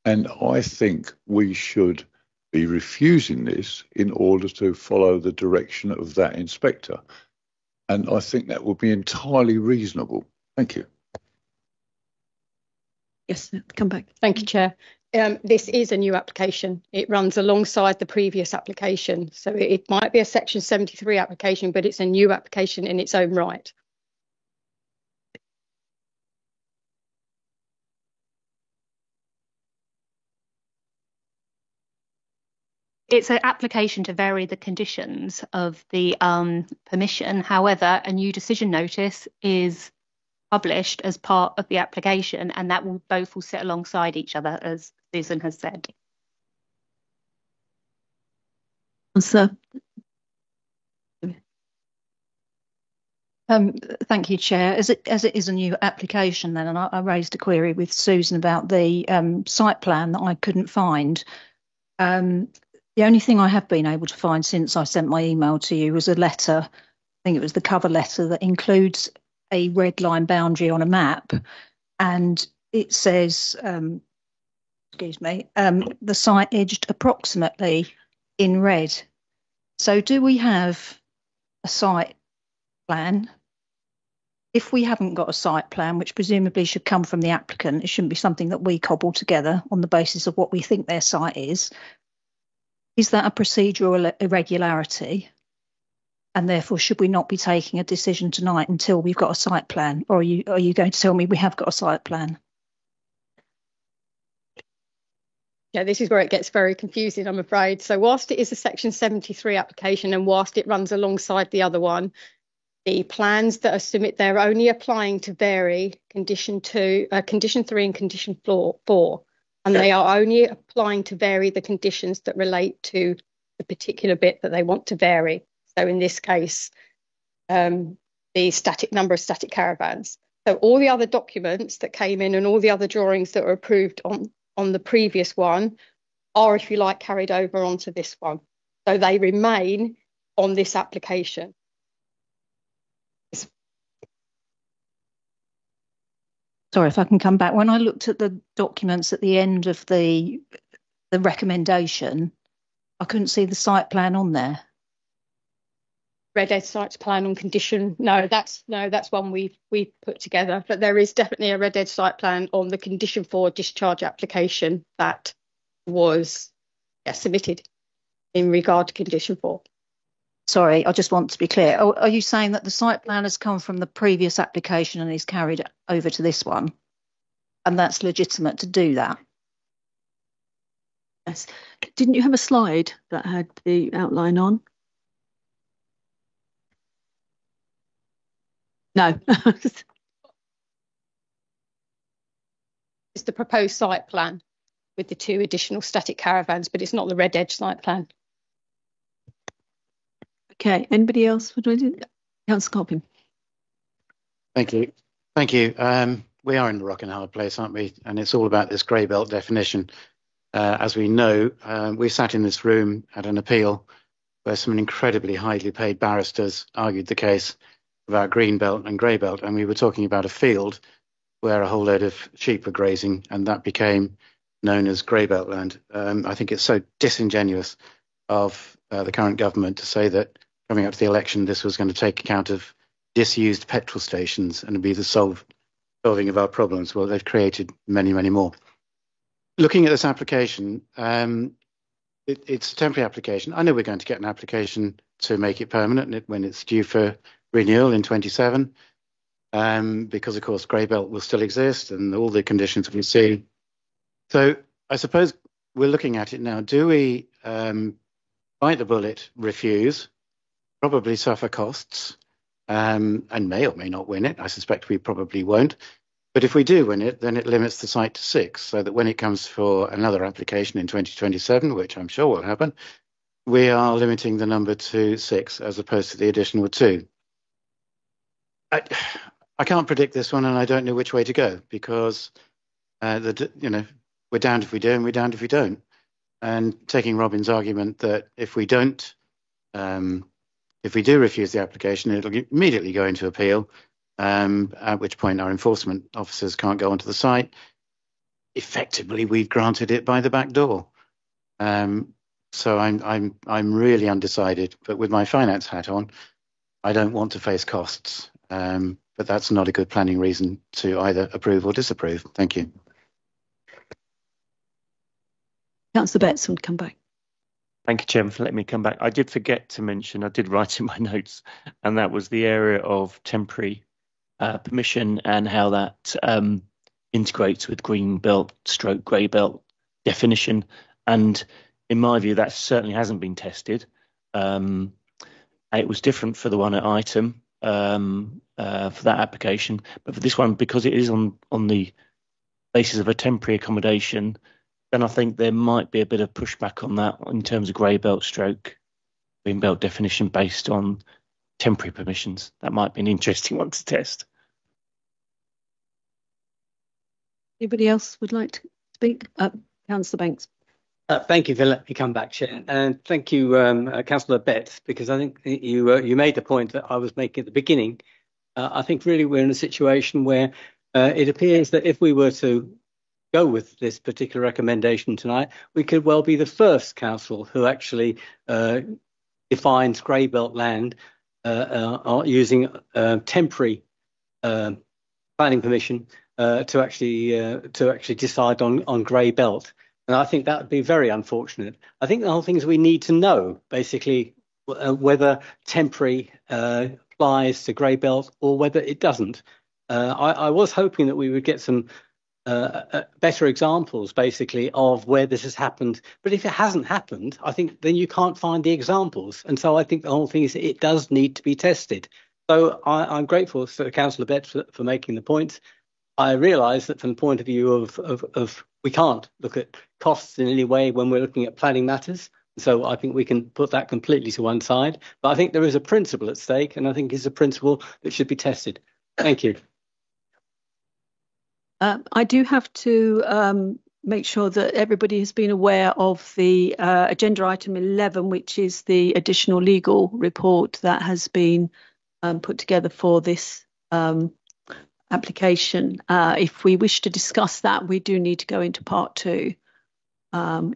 And I think we should be refusing this in order to follow the direction of that inspector. And I think that would be entirely reasonable. Thank you. Yes, come back. Thank you, Chair. This is a new application. It runs alongside the previous application. So it might be a Section 73 application, but it's a new application in its own right. It's an application to vary the conditions of the permission. However, a new decision notice is published as part of the application, and that will both sit alongside each other, as Susan has said. Sir. Thank you, Chair. As it is a new application, then, and I raised a query with Susan about the site plan that I couldn't find. The only thing I have been able to find since I sent my email to you was a letter. I think it was the cover letter that includes a red line boundary on a map, and it says, the site edged approximately in red. So do we have a site plan? If we haven't got a site plan, which presumably should come from the applicant, it shouldn't be something that we cobble together on the basis of what we think their site is. Is that a procedural irregularity? And therefore, should we not be taking a decision tonight until we've got a site plan? Or are you going to tell me we have got a site plan? Yeah, this is where it gets very confusing, I'm afraid. So whilst it is a Section 73 application, and whilst it runs alongside the other one, the plans that are submitted, they're only applying to vary Condition 3 and Condition 4. And they are only applying to vary the conditions that relate to the particular bit that they want to vary. So in this case, the static number of static caravans. So all the other documents that came in and all the other drawings that were approved on the previous one are, if you like, carried over onto this one. So they remain on this application. Sorry, if I can come back. When I looked at the documents at the end of the recommendation, I couldn't see the site plan on there. Red Edge site plan on condition. No, that's one we put together. But there is definitely a Red Edge site plan on the condition 4 discharge application that was submitted in regard to condition 4. Sorry, I just want to be clear. Are you saying that the site plan has come from the previous application and is carried over to this one? And that's legitimate to do that? Yes. Didn't you have a slide that had the outline on? No. It's the proposed site plan with the 2 additional static caravans, but it's not the Red Edge site plan. Okay, anybody else? Councillor Copping. Thank you. We are in the rock and hard place, aren't we? And it's all about this grey belt definition. As we know, we sat in this room at an appeal where some incredibly highly paid barristers argued the case about green belt and grey belt, and we were talking about a field where a whole load of sheep were grazing, and that became known as grey belt land. I think it's so disingenuous of the current government to say that coming up to the election, this was going to take account of disused petrol stations and be the solving of our problems. Well, they've created many, many more. Looking at this application, it's a temporary application. I know we're going to get an application to make it permanent when it's due for renewal in 27, because, of course, grey belt will still exist and all the conditions we see. So I suppose we're looking at it now. Do we bite the bullet, refuse, probably suffer costs, and may or may not win it? I suspect we probably won't. But if we do win it, then it limits the site to 6, so that when it comes for another application in 2027, which I'm sure will happen, we are limiting the number to 6 as opposed to the additional 2. I can't predict this one, and I don't know which way to go, because we're damned if we do and we're damned if we don't. And taking Robin's argument that if we do refuse the application, it'll immediately go into appeal, at which point our enforcement officers can't go onto the site. Effectively, we've granted it by the back door. So I'm really undecided. But with my finance hat on, I don't want to face costs. But that's not a good planning reason to either approve or disapprove. Thank you. Councillor Betts will come back. Thank you, Chairman, for letting me come back. I did forget to mention, I did write in my notes, and that was the area of temporary permission and how that integrates with green belt / grey belt definition. And in my view, that certainly hasn't been tested. It was different for the one at Item for that application, but for this one, because it is on the basis of a temporary accommodation, then I think there might be a bit of pushback on that in terms of grey belt / green belt definition based on temporary permissions. That might be an interesting one to test. Anybody else would like to speak? Councillor Banks. Thank you for letting me come back, Chair. And thank you, Councillor Betts, because I think you made the point that I was making at the beginning. I think really we're in a situation where it appears that if we were to go with this particular recommendation tonight, we could well be the first council who actually defines grey belt land using temporary planning permission to actually decide on grey belt. And I think that would be very unfortunate. I think the whole thing is we need to know basically whether temporary applies to grey belt or whether it doesn't. I was hoping that we would get some better examples basically of where this has happened. But if it hasn't happened, I think then you can't find the examples. And so I think the whole thing is it does need to be tested. So I'm grateful to Councillor Betts for making the points. I realise that from the point of view of we can't look at costs in any way when we're looking at planning matters. So I think we can put that completely to one side. But I think there is a principle at stake, and I think it's a principle that should be tested. Thank you. I do have to make sure that everybody has been aware of the agenda item 11, which is the additional legal report that has been put together for this application. If we wish to discuss that, we do need to go into part 2.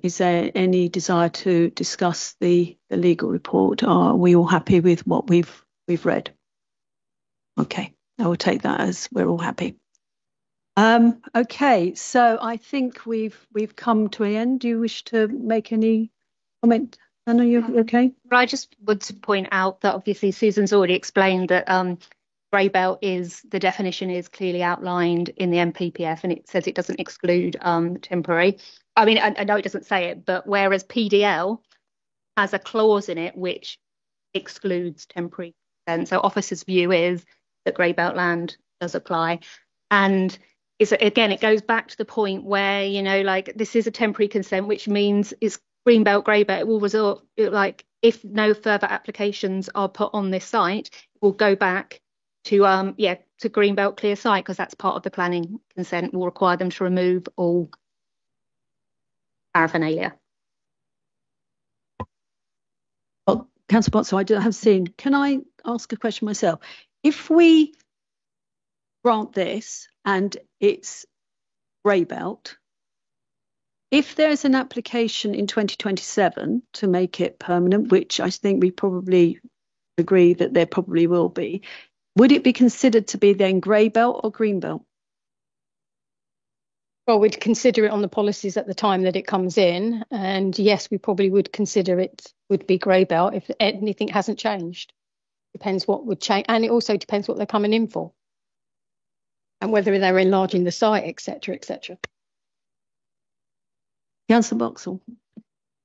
Is there any desire to discuss the legal report? Are we all happy with what we've read? Okay, I will take that as we're all happy. Okay, so I think we've come to an end. Do you wish to make any comment? Anna, you okay? But I just would point out that obviously Susan's already explained that grey belt the definition is clearly outlined in the MPPF, and it says it doesn't exclude temporary. I mean, I know it doesn't say it, but whereas PDL has a clause in it which excludes temporary consent. So officers' view is that grey belt land does apply. And again, it goes back to the point where, you know, like this is a temporary consent, which means it's green belt, grey belt. It will result, like if no further applications are put on this site, it will go back to green belt clear site, because that's part of the planning consent. Will require them to remove all paraphernalia. Well, Councillor Botso, I have seen. Can I ask a question myself? If we grant this and it's grey belt, if there's an application in 2027 to make it permanent, which I think we probably agree that there probably will be, would it be considered to be then grey belt or green belt? Well, we'd consider it on the policies at the time that it comes in. And yes, we probably would consider it would be grey belt if anything hasn't changed. Depends what would change. And it also depends what they're coming in for. And whether they're enlarging the site, etc., etc. Councillor Boxall.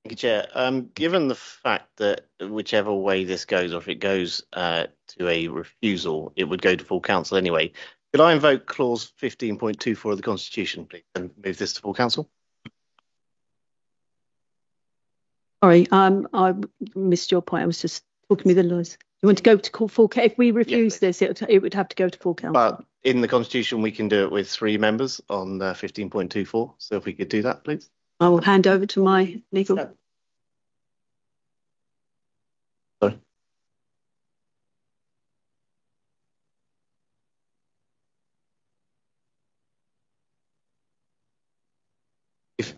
Thank you, Chair. Given the fact that whichever way this goes, or if it goes to a refusal, it would go to full council anyway. Could I invoke clause 15.24 of the Constitution, please, and move this to full council? Sorry, I missed your point. I was just talking with the lawyers. You want to go to full council? If we refuse this, it would have to go to full council. But in the Constitution, we can do it with 3 members on 15.24. So if we could do that, please. I will hand over to my legal. Sorry.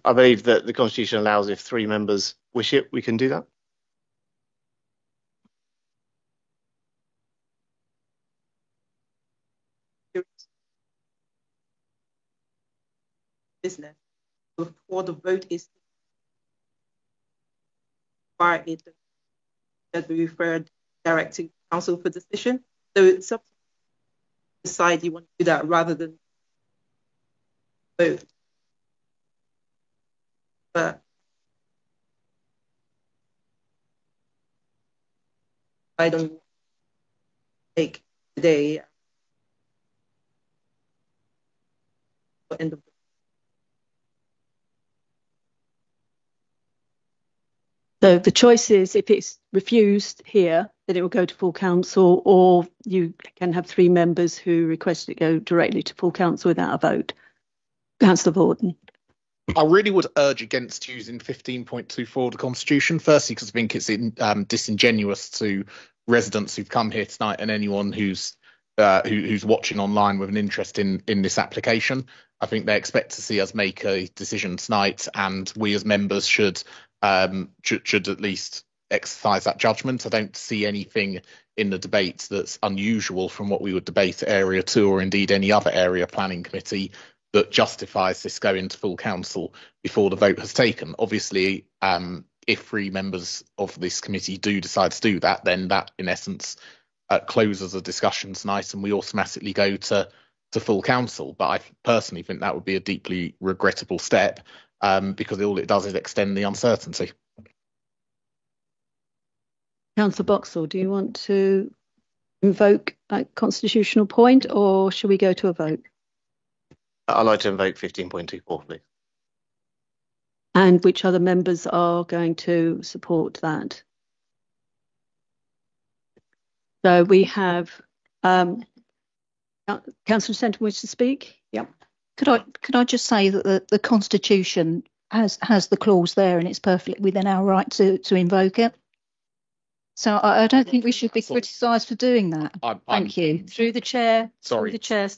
I believe that the Constitution allows, if 3 members wish it, we can do that. Business before the vote is by it that we referred directing council for decision. So it's up to decide you want to do that rather than vote. But I don't take today for end of the So the choice is, if it's refused here, then it will go to full council, or you can have 3 members who request it go directly to full council without a vote. Councillor Borden. I really would urge against using 15.24 of the Constitution. Firstly, because I think it's disingenuous to residents who've come here tonight and anyone who's watching online with an interest in this application. I think they expect to see us make a decision tonight, and we as members should at least exercise that judgment. I don't see anything in the debate that's unusual from what we would debate at Area 2 or indeed any other area planning committee that justifies this going to full council before the vote has taken. Obviously, if 3 members of this committee do decide to do that, then that in essence closes the discussion tonight and we automatically go to full council. But I personally think that would be a deeply regrettable step, because all it does is extend the uncertainty. Councillor Boxall, do you want to invoke a constitutional point, or should we go to a vote? I'd like to invoke 15.24, please. And which other members are going to support that? So we have Councillor Centon wish to speak? Yep. Could I just say that the Constitution has the clause there, and it's perfectly within our right to invoke it. So I don't think we should be criticised for doing that. Thank you. Through the chair. Sorry. Through the chair.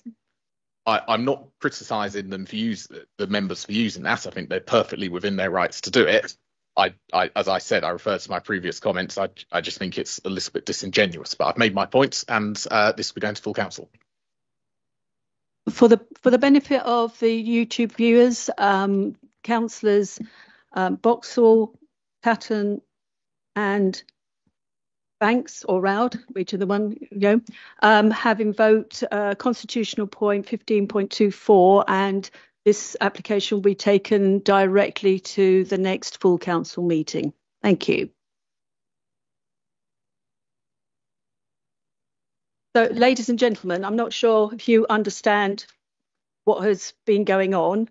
I'm not criticising them for the members for using that. I think they're perfectly within their rights to do it. As I said, I referred to my previous comments. I just think it's a little bit disingenuous. But I've made my points, and this will be going to full council. For the benefit of the YouTube viewers, councillors Boxall, Tatton, and Banks or Roud, whichever one you go, have invoked constitutional point 15.24, and this application will be taken directly to the next full council meeting. Thank you. So, ladies and gentlemen, I'm not sure if you understand what has been going on.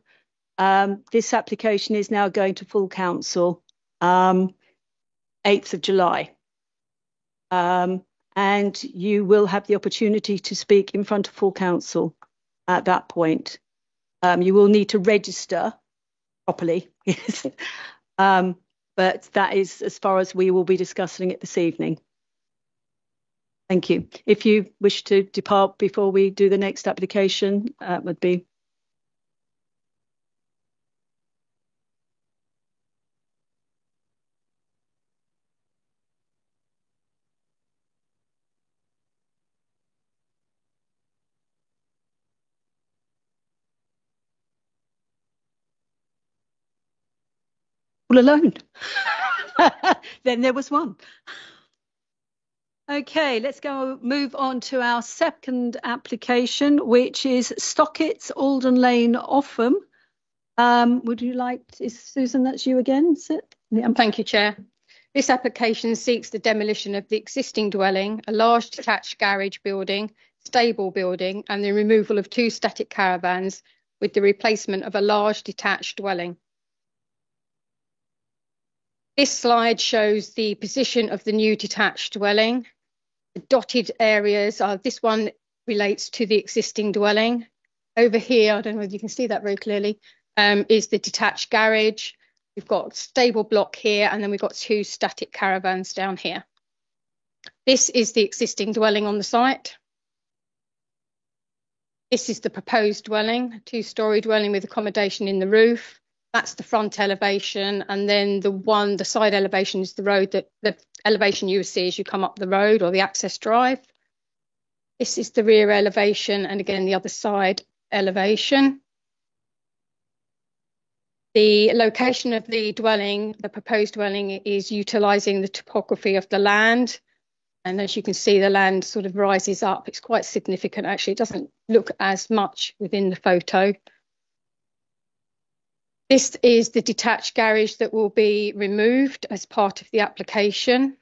This application is now going to full council 8th of July. And you will have the opportunity to speak in front of full council at that point. You will need to register properly, yes. But that is as far as we will be discussing it this evening. Thank you. If you wish to depart before we do the next application, would be. All alone. Then there was one. Okay, let's move on to our second application, which is Stockits, Alden Lane, Offham. Would you like, Susan, that's you again? Yeah. Thank you, Chair. This application seeks the demolition of the existing dwelling, a large detached garage building, stable building, and the removal of 2 static caravans with the replacement of a large detached dwelling. This slide shows the position of the new detached dwelling. The dotted areas are, this one relates to the existing dwelling. Over here, I don't know if you can see that very clearly, is the detached garage. We've got stable block here, and then we've got 2 static caravans down here. This is the existing dwelling on the site. This is the proposed dwelling, a 2-storey dwelling with accommodation in the roof. That's the front elevation, and then the side elevation is the road, that the elevation you will see as you come up the road or the access drive. This is the rear elevation, and again the other side elevation. The location of the dwelling, the proposed dwelling, is utilising the topography of the land, and as you can see, the land sort of rises up. It's quite significant actually. It doesn't look as much within the photo. This is the detached garage that will be removed as part of the application.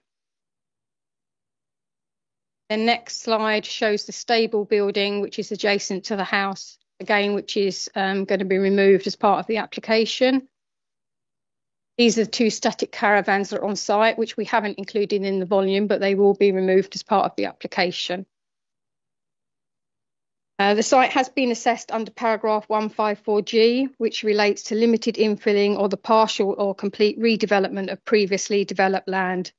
The next slide shows the stable building, which is adjacent to the house, again, which is going to be removed as part of the application. These are the 2 static caravans that are on site, which we haven't included in the volume, but they will be removed as part of the application. The site has been assessed under paragraph 154G, which relates to limited infilling or the partial or complete redevelopment of previously developed land.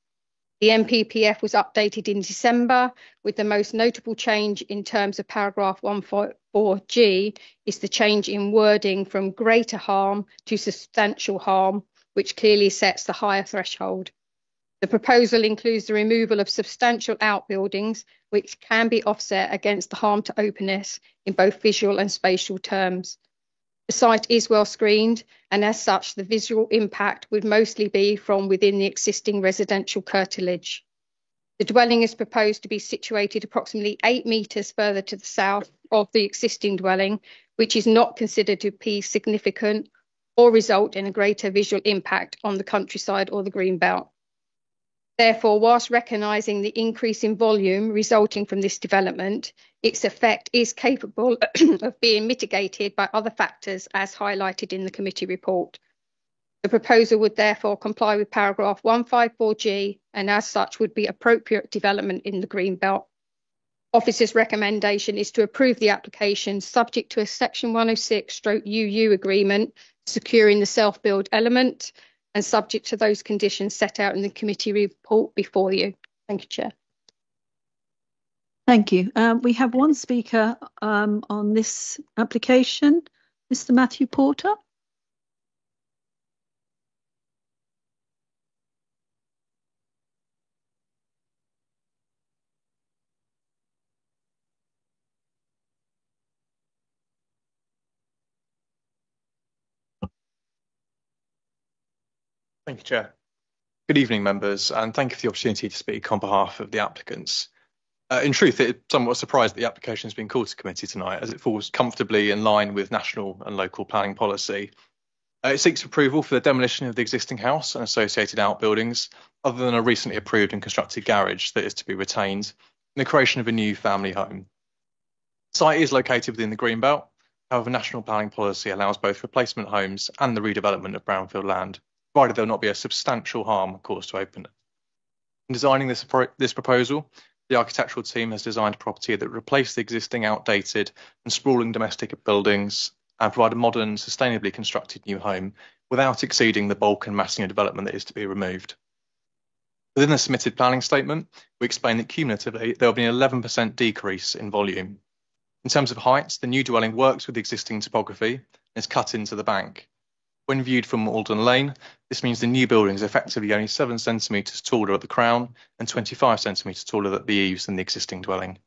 The NPPF was updated in December, with the most notable change in terms of paragraph 154G is the change in wording from greater harm to substantial harm, which clearly sets the higher threshold. The proposal includes the removal of substantial outbuildings, which can be offset against the harm to openness in both visual and spatial terms. The site is well screened, and as such, the visual impact would mostly be from within the existing residential curtilage. The dwelling is proposed to be situated approximately 8 metres further to the south of the existing dwelling, which is not considered to be significant or result in a greater visual impact on the countryside or the green belt. Therefore, whilst recognising the increase in volume resulting from this development, its effect is capable of being mitigated by other factors as highlighted in the committee report. The proposal would therefore comply with paragraph 154G and as such would be appropriate development in the green belt. Officer's recommendation is to approve the application subject to a Section 106/UU agreement securing the self-build element and subject to those conditions set out in the committee report before you. Thank you, Chair. Thank you. We have one speaker on this application, Mr. Matthew Porter. Thank you, Chair. Good evening, members, and thank you for the opportunity to speak on behalf of the applicants. In truth, it somewhat surprised that the application has been called to committee tonight, as it falls comfortably in line with national and local planning policy. It seeks approval for the demolition of the existing house and associated outbuildings, other than a recently approved and constructed garage that is to be retained, and the creation of a new family home. The site is located within the Greenbelt. However, national planning policy allows both replacement homes and the redevelopment of brownfield land, provided there will not be a substantial harm caused to open it. In designing this proposal, the architectural team has designed a property that replaces the existing outdated and sprawling domestic buildings and provide a modern, sustainably constructed new home without exceeding the bulk and massing of development that is to be removed. Within the submitted planning statement, we explain that cumulatively there will be an 11% decrease in volume. In terms of height, the new dwelling works with the existing topography and is cut into the bank. When viewed from Alden Lane, this means the new building is effectively only 7 centimetres taller at the crown and 25 centimetres taller at the eaves than the existing dwelling.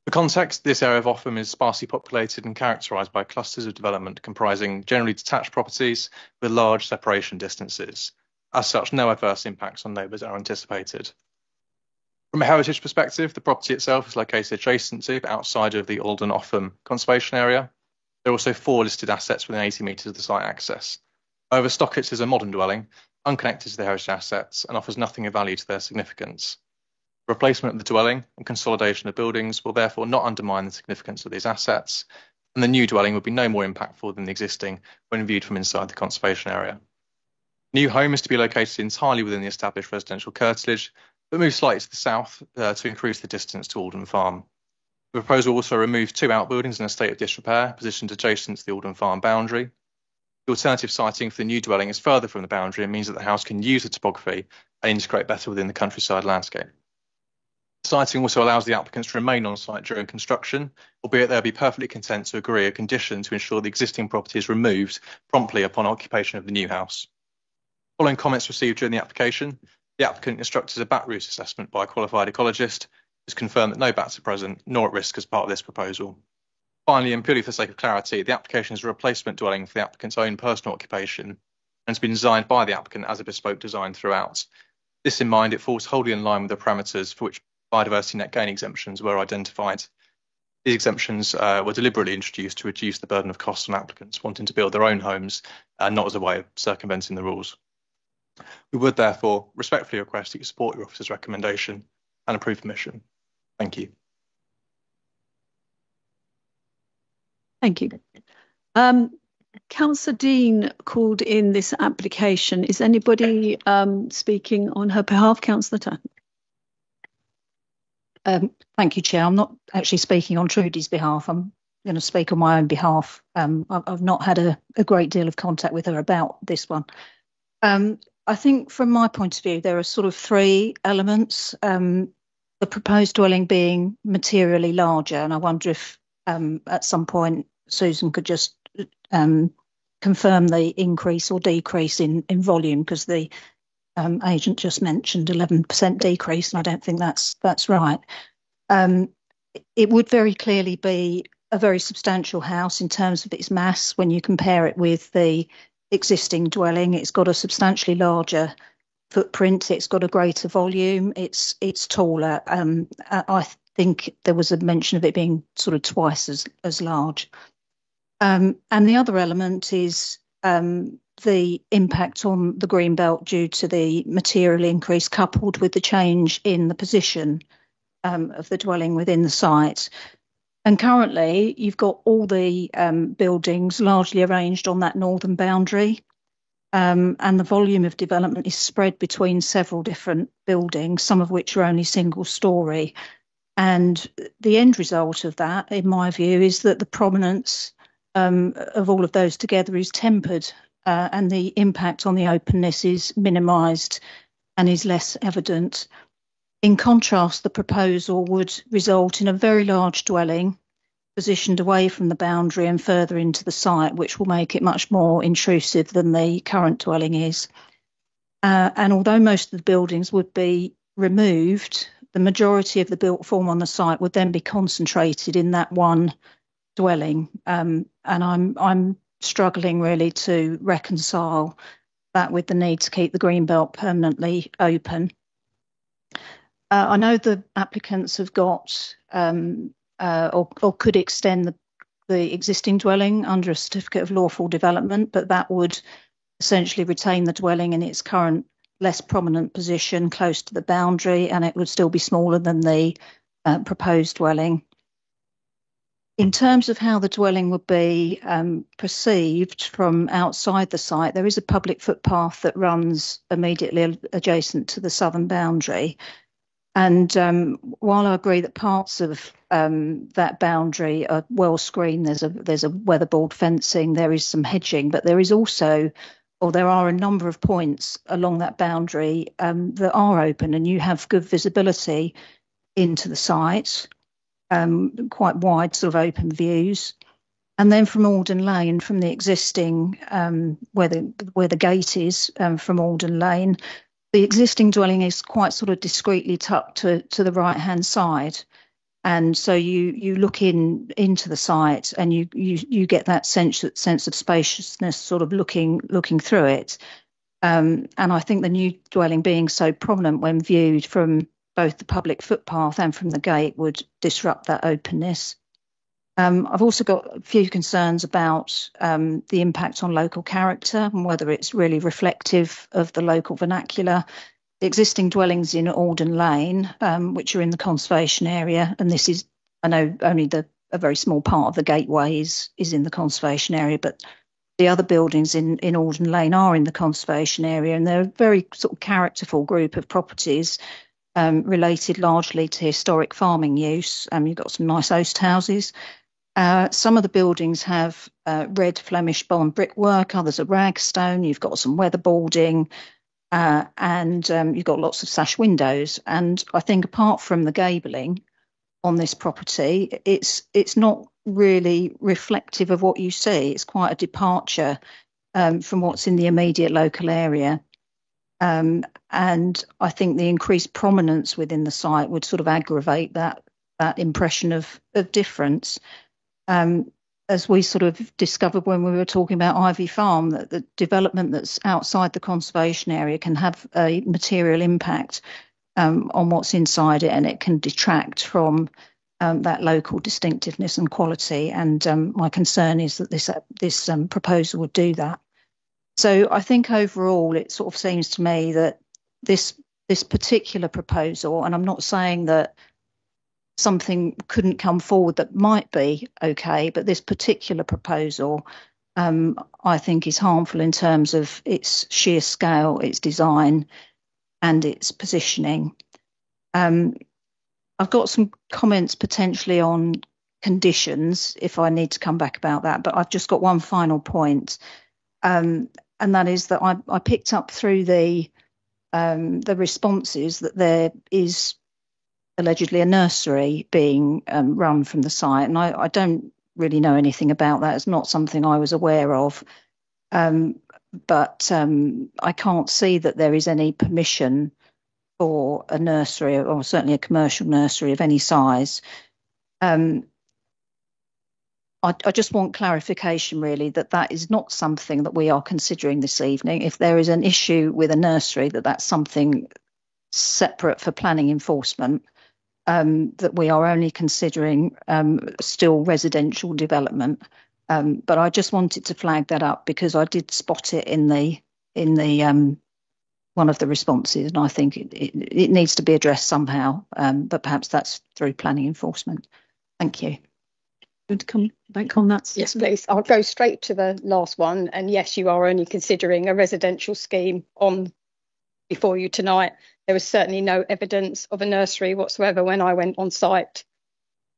For context, this area of Offham is sparsely populated and characterised by clusters of development comprising generally detached properties with large separation distances. As such, no adverse impacts on neighbours are anticipated. From a heritage perspective, the property itself is located adjacent to, but outside of the Alden Offham conservation area. There are also 4 listed assets within 80 metres of the site access. However, Stockitts is a modern dwelling, unconnected to the heritage assets, and offers nothing of value to their significance. Replacement of the dwelling and consolidation of buildings will therefore not undermine the significance of these assets, and the new dwelling will be no more impactful than the existing when viewed from inside the conservation area. New home is to be located entirely within the established residential curtilage, but move slightly to the south to increase the distance to Alden Farm. The proposal also removes 2 outbuildings in a state of disrepair, positioned adjacent to the Alden Farm boundary. The alternative siting for the new dwelling is further from the boundary and means that the house can use the topography and integrate better within the countryside landscape. The siting also allows the applicants to remain on site during construction, albeit they'll be perfectly content to agree a condition to ensure the existing property is removed promptly upon occupation of the new house. Following comments received during the application, the applicant instructed a bat root assessment by a qualified ecologist, has confirmed that no bats are present nor at risk as part of this proposal. Finally, and purely for the sake of clarity, the application is a replacement dwelling for the applicant's own personal occupation and has been designed by the applicant as a bespoke design throughout. This in mind, it falls wholly in line with the parameters for which biodiversity net gain exemptions were identified. These exemptions were deliberately introduced to reduce the burden of costs on applicants wanting to build their own homes and not as a way of circumventing the rules. We would therefore respectfully request that you support your officer's recommendation and approve permission. Thank you. Thank you. Councillor Dean called in this application. Is anybody speaking on her behalf, Councillor Tan? Thank you, Chair. I'm not actually speaking on Trudy's behalf. I'm going to speak on my own behalf. I've not had a great deal of contact with her about this one. I think from my point of view, there are sort of 3 elements. The proposed dwelling being materially larger, and I wonder if at some point Susan could just confirm the increase or decrease in volume, because the agent just mentioned 11% decrease, and I don't think that's right. It would very clearly be a very substantial house in terms of its mass when you compare it with the existing dwelling. It's got a substantially larger footprint, it's got a greater volume, it's taller. I think there was a mention of it being sort of twice as large. And the other element is the impact on the Greenbelt due to the material increase coupled with the change in the position of the dwelling within the site. And currently you've got all the buildings largely arranged on that northern boundary. And the volume of development is spread between several different buildings, some of which are only single storey. And the end result of that, in my view, is that the prominence of all of those together is tempered, and the impact on the openness is minimised and is less evident. In contrast, the proposal would result in a very large dwelling positioned away from the boundary and further into the site, which will make it much more intrusive than the current dwelling is. And although most of the buildings would be removed, the majority of the built form on the site would then be concentrated in that one dwelling. And I'm struggling really to reconcile that with the need to keep the greenbelt permanently open. I know the applicants have got or could extend the existing dwelling under a certificate of lawful development, but that would essentially retain the dwelling in its current less prominent position close to the boundary, and it would still be smaller than the proposed dwelling. In terms of how the dwelling would be perceived from outside the site, there is a public footpath that runs immediately adjacent to the southern boundary. And while I agree that parts of that boundary are well screened, there's a weatherboard fencing, there is some hedging, but there is also, or there are a number of points along that boundary that are open, and you have good visibility into the site, quite wide sort of open views. And then from Alden Lane, from the existing where the gate is from Alden Lane, the existing dwelling is quite sort of discreetly tucked to the right-hand side. And so you look into the site and you get that sense of spaciousness sort of looking through it. And I think the new dwelling being so prominent when viewed from both the public footpath and from the gate would disrupt that openness. I've also got a few concerns about the impact on local character and whether it's really reflective of the local vernacular. The existing dwellings in Alden Lane, which are in the conservation area, and this is, I know, only a very small part of the gateway is in the conservation area, but the other buildings in Alden Lane are in the conservation area, and they're a very sort of characterful group of properties related largely to historic farming use. You've got some nice oast houses. Some of the buildings have red Flemish bond brickwork, others are ragstone. You've got some weatherboarding, and you've got lots of sash windows. And I think apart from the gabling on this property, it's not really reflective of what you see. It's quite a departure from what's in the immediate local area. And I think the increased prominence within the site would sort of aggravate that impression of difference. As we sort of discovered when we were talking about Ivy Farm, that the development that's outside the conservation area can have a material impact on what's inside it, and it can detract from that local distinctiveness and quality. And my concern is that this proposal would do that. So I think overall it sort of seems to me that this particular proposal, and I'm not saying that something couldn't come forward that might be okay, but this particular proposal I think is harmful in terms of its sheer scale, its design and its positioning. I've got some comments potentially on conditions if I need to come back about that, but I've just got one final point, and that is that I picked up through the responses that there is allegedly a nursery being run from the site, and I don't really know anything about that. It's not something I was aware of, but I can't see that there is any permission for a nursery, or certainly a commercial nursery of any size. I just want clarification really that is not something that we are considering this evening. If there is an issue with a nursery, that's something separate for planning enforcement, that we are only considering still residential development. But I just wanted to flag that up because I did spot it in the one of the responses, and I think it needs to be addressed somehow, but perhaps that's through planning enforcement. Thank you. To come back on that? Yes, please. I'll go straight to the last one. And yes, you are only considering a residential scheme on before you tonight. There was certainly no evidence of a nursery whatsoever when I went on site.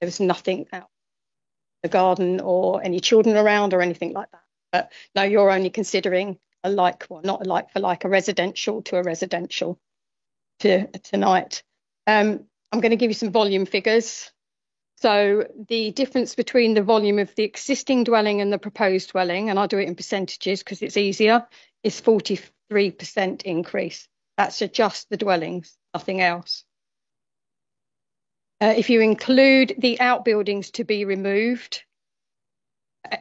There was nothing out in the garden or any children around or anything like that. But no, you're only considering a like, well, not a like for like, a residential to a residential tonight. I'm going to give you some volume figures. So the difference between the volume of the existing dwelling and the proposed dwelling, and I'll do it in percentages because it's easier, is 43% increase. That's just the dwellings, nothing else. If you include the outbuildings to be removed,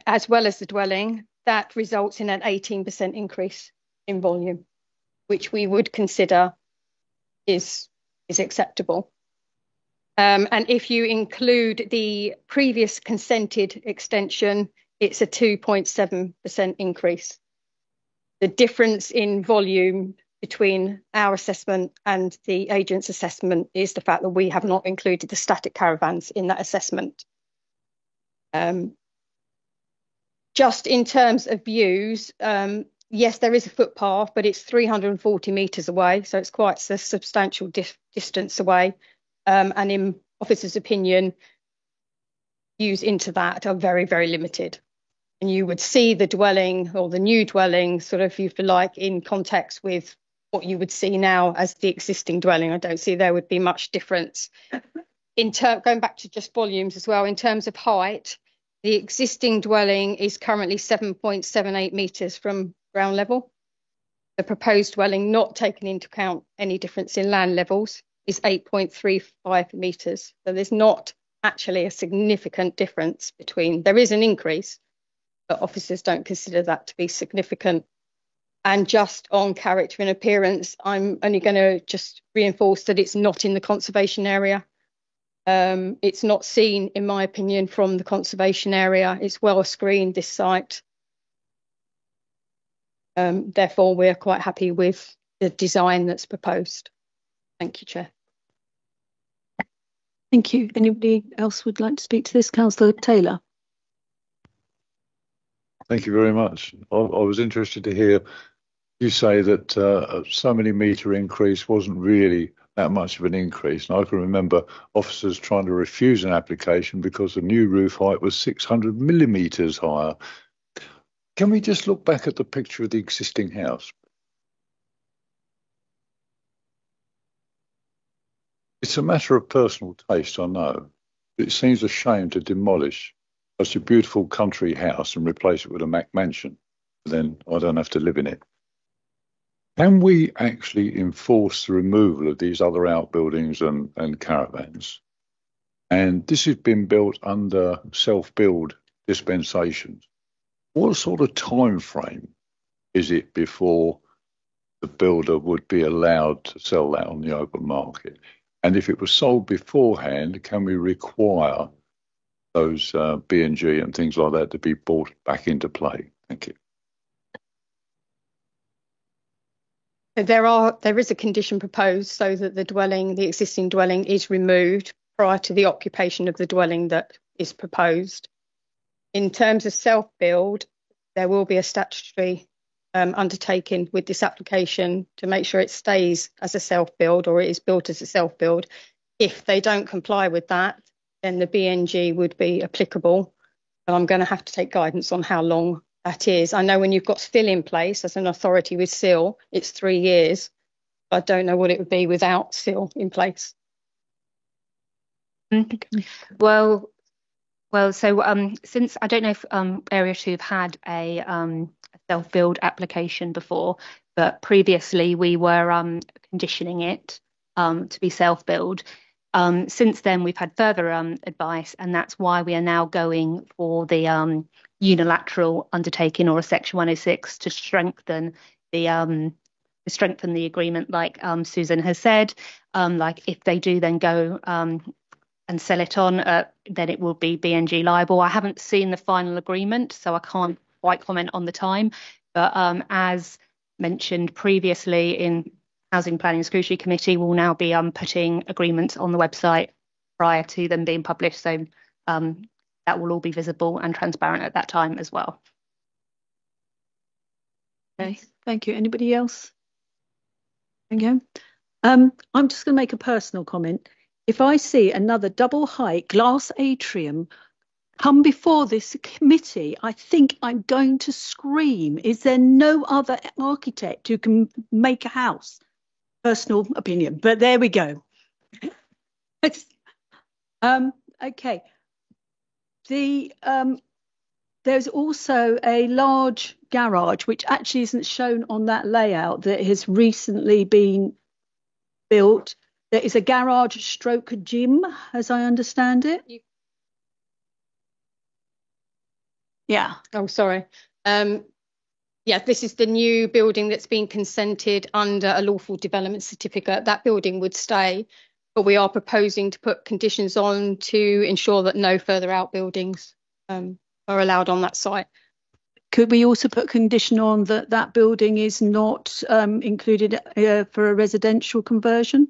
as well as the dwelling, that results in an 18% increase in volume, which we would consider is acceptable. And if you include the previous consented extension, it's a 2.7% increase. The difference in volume between our assessment and the agent's assessment is the fact that we have not included the static caravans in that assessment. Just in terms of views, yes, there is a footpath, but it's 340 metres away, so it's quite a substantial distance away. And in officers' opinion, views into that are very, very limited. And you would see the dwelling or the new dwelling sort of, if you like, in context with what you would see now as the existing dwelling. I don't see there would be much difference. Going back to just volumes as well, in terms of height, the existing dwelling is currently 7.78 metres from ground level. The proposed dwelling, not taking into account any difference in land levels, is 8.35 metres. So there's not actually a significant difference between, there is an increase, but officers don't consider that to be significant. And just on character and appearance, I'm only going to just reinforce that it's not in the conservation area. It's not seen, in my opinion, from the conservation area. It's well screened, this site. Therefore, we're quite happy with the design that's proposed. Thank you, Chair. Thank you. Anybody else would like to speak to this? Councillor Taylor. Thank you very much. I was interested to hear you say that so many metre increase wasn't really that much of an increase. And I can remember officers trying to refuse an application because the new roof height was 600 millimetres higher. Can we just look back at the picture of the existing house? It's a matter of personal taste, I know. But it seems a shame to demolish such a beautiful country house and replace it with a Mac mansion. Then I don't have to live in it. Can we actually enforce the removal of these other outbuildings and caravans? And this has been built under self-build dispensations. What sort of time frame is it before the builder would be allowed to sell that on the open market? And if it was sold beforehand, can we require those B&G and things like that to be brought back into play? Thank you. There is a condition proposed so that the existing dwelling is removed prior to the occupation of the dwelling that is proposed. In terms of self-build, there will be a statutory undertaking with this application to make sure it stays as a self-build or it is built as a self-build. If they don't comply with that, then the B&G would be applicable. And I'm going to have to take guidance on how long that is. I know when you've got SIL in place as an authority with SIL, it's 3 years. I don't know what it would be without SIL in place. Well, so since I don't know if Area 2 have had a self-build application before, but previously we were conditioning it to be self-build. Since then, we've had further advice, and that's why we are now going for the unilateral undertaking or a Section 106 to strengthen the agreement, like Susan has said. Like if they do then go and sell it on, then it will be B&G liable. I haven't seen the final agreement, so I can't quite comment on the time. But as mentioned previously in Housing Planning and Scrutiny Committee, will now be putting agreements on the website prior to them being published. So that will all be visible and transparent at that time as well. Okay, thank you. Anybody else? Okay. I'm just going to make a personal comment. If I see another double height glass atrium come before this committee, I think I'm going to scream. Is there no other architect who can make a house? Personal opinion, but there we go. Okay. There's also a large garage, which actually isn't shown on that layout, that has recently been built. There is a garage stroke gym, as I understand it. Yeah. Oh, sorry. Yeah, this is the new building that's been consented under a lawful development certificate. That building would stay, but we are proposing to put conditions on to ensure that no further outbuildings are allowed on that site. Could we also put condition on that that building is not included for a residential conversion?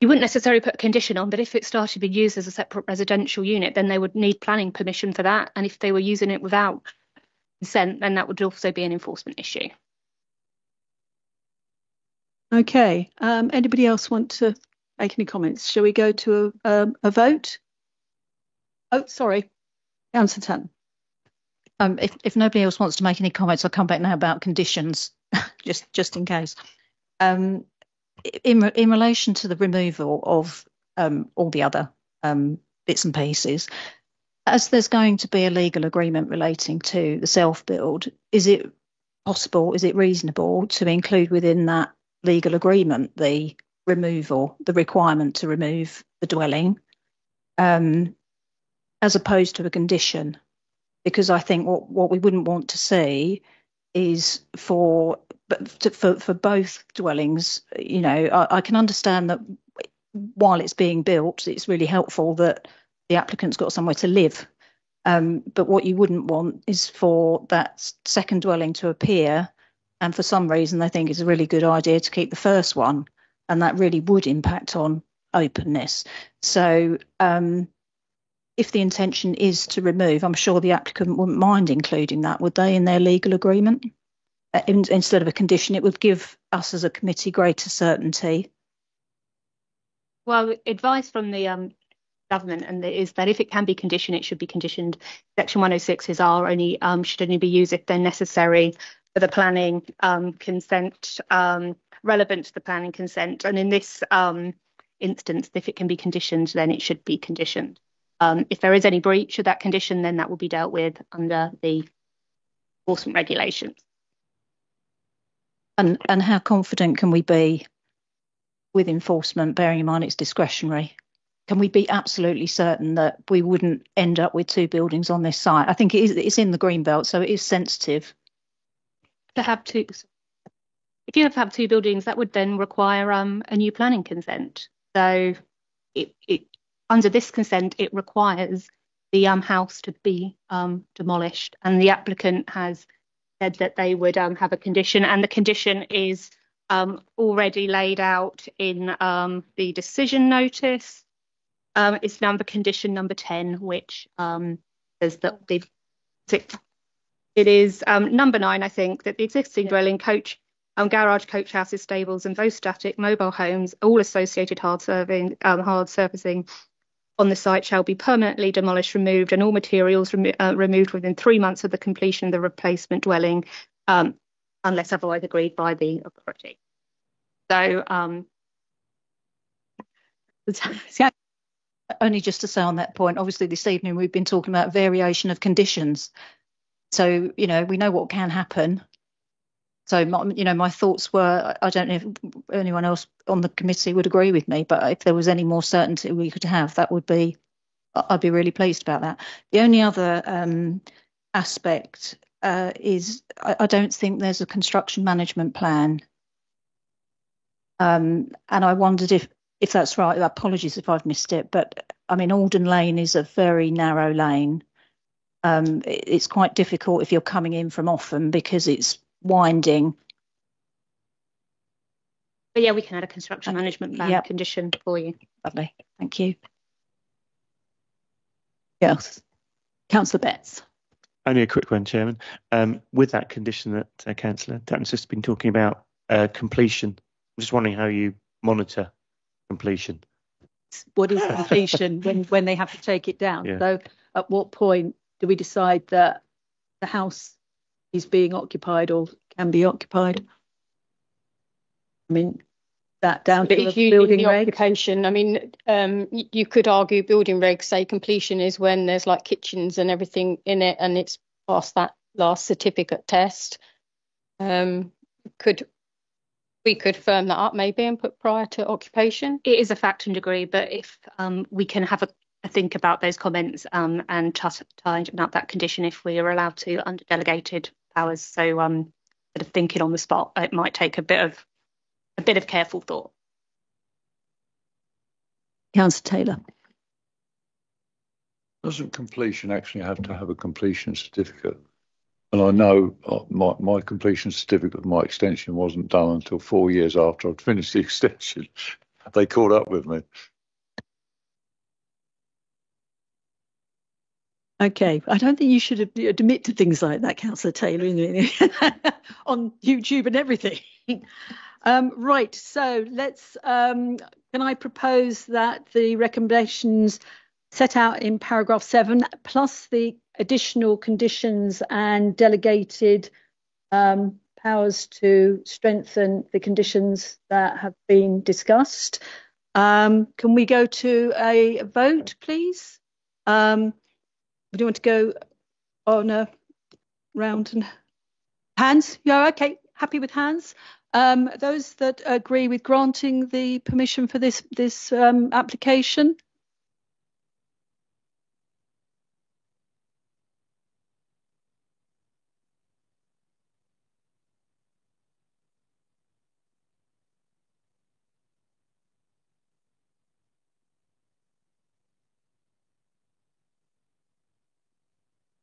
You wouldn't necessarily put a condition on, but if it started to be used as a separate residential unit, then they would need planning permission for that. And if they were using it without consent, then that would also be an enforcement issue. Okay. Anybody else want to make any comments? Shall we go to a vote? Oh, sorry. Councillor Tanner. If nobody else wants to make any comments, I'll come back now about conditions, just in case. In relation to the removal of all the other bits and pieces, as there's going to be a legal agreement relating to the self-build, is it possible, is it reasonable to include within that legal agreement the removal, the requirement to remove the dwelling, as opposed to a condition? Because I think what we wouldn't want to see is for both dwellings, you know, I can understand that while it's being built, it's really helpful that the applicant's got somewhere to live. But what you wouldn't want is for that second dwelling to appear, and for some reason they think it's a really good idea to keep the first one, and that really would impact on openness. So if the intention is to remove, I'm sure the applicant wouldn't mind including that, would they, in their legal agreement? Instead of a condition, it would give us as a committee greater certainty. Well, advice from the government and is that if it can be conditioned, it should be conditioned. Section 106 is should only be used if they're necessary for the planning consent, relevant to the planning consent. And in this instance, if it can be conditioned, then it should be conditioned. If there is any breach of that condition, then that will be dealt with under the enforcement regulations. And how confident can we be with enforcement, bearing in mind it's discretionary? Can we be absolutely certain that we wouldn't end up with two buildings on this site? I think it's in the Greenbelt, so it is sensitive. To have two, if you have two buildings, that would then require a new planning consent. So it under this consent, it requires the house to be demolished, and the applicant has said that they would have a condition, and the condition is already laid out in the decision notice. It's condition number 10, which says that it is number 9, I think, that the existing dwelling, coach, garage, coach houses, stables, and those static mobile homes, all associated hard surfacing on the site shall be permanently demolished, removed, and all materials removed within 3 months of the completion of the replacement dwelling, unless otherwise agreed by the authority. So, only just to say on that point, obviously this evening we've been talking about variation of conditions. So, you know, we know what can happen. So, my thoughts were, I don't know if anyone else on the committee would agree with me, but if there was any more certainty we could have, I'd be really pleased about that. The only other aspect is I don't think there's a construction management plan. And I wondered if that's right. Apologies if I've missed it, but I mean, Alden Lane is a very narrow lane. It's quite difficult if you're coming in from Offham because it's winding. But yeah, we can add a construction management plan condition for you. Lovely, thank you. Yes, Councillor Betts. Only a quick one, Chairman. With that condition that Councillor Tatton's just been talking about, completion I'm just wondering how you monitor completion. What is completion when they have to take it down? Yeah. So at what point do we decide that the house is being occupied or can be occupied? I mean, that down to If the you building the reg? occupation, I mean, you could argue building regs say completion is when there's like kitchens and everything in it, and it's past that last certificate test. We could firm that up maybe and put prior to occupation. It is a fact and degree, but if we can have a think about those comments and tighten up that condition if we are allowed to under delegated powers. So sort of thinking on the spot, it might take a bit of careful thought. Councillor Taylor. Doesn't completion actually have to have a completion certificate? And I know my completion certificate, my extension wasn't done until 4 years after I'd finished the extension. They caught up with me. Okay, I don't think you should admit to things like that, Councillor Taylor, on YouTube and everything. Right, so let's, can I propose that the recommendations set out in paragraph 7 plus the additional conditions and delegated powers to strengthen the conditions that have been discussed. Can we go to a vote, please? Do you want to go on a round and hands? Yeah, okay, happy with hands. Those that agree with granting the permission for this application?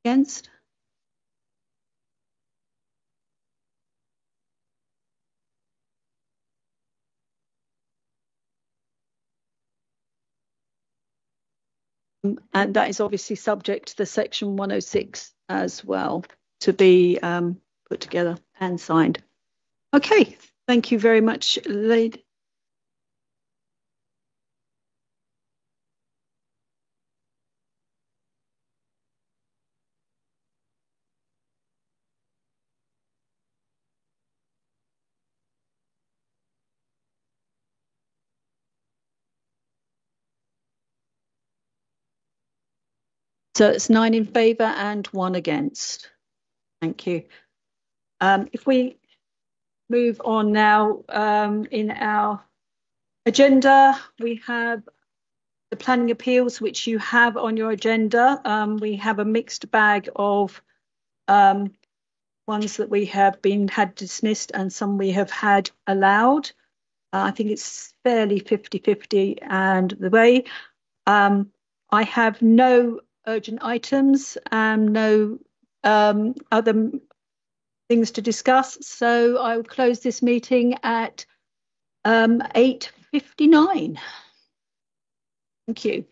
Against? And that is obviously subject to the section 106 as well to be put together and signed. Okay, thank you very much, lady. So it's 9 in favour and 1 against. Thank you. If we move on now in our agenda, we have the planning appeals, which you have on your agenda. We have a mixed bag of ones that we have had dismissed and some we have had allowed. I think it's fairly 50-50 and the way. I have no urgent items and no other things to discuss, so I will close this meeting at 8:59. Thank you.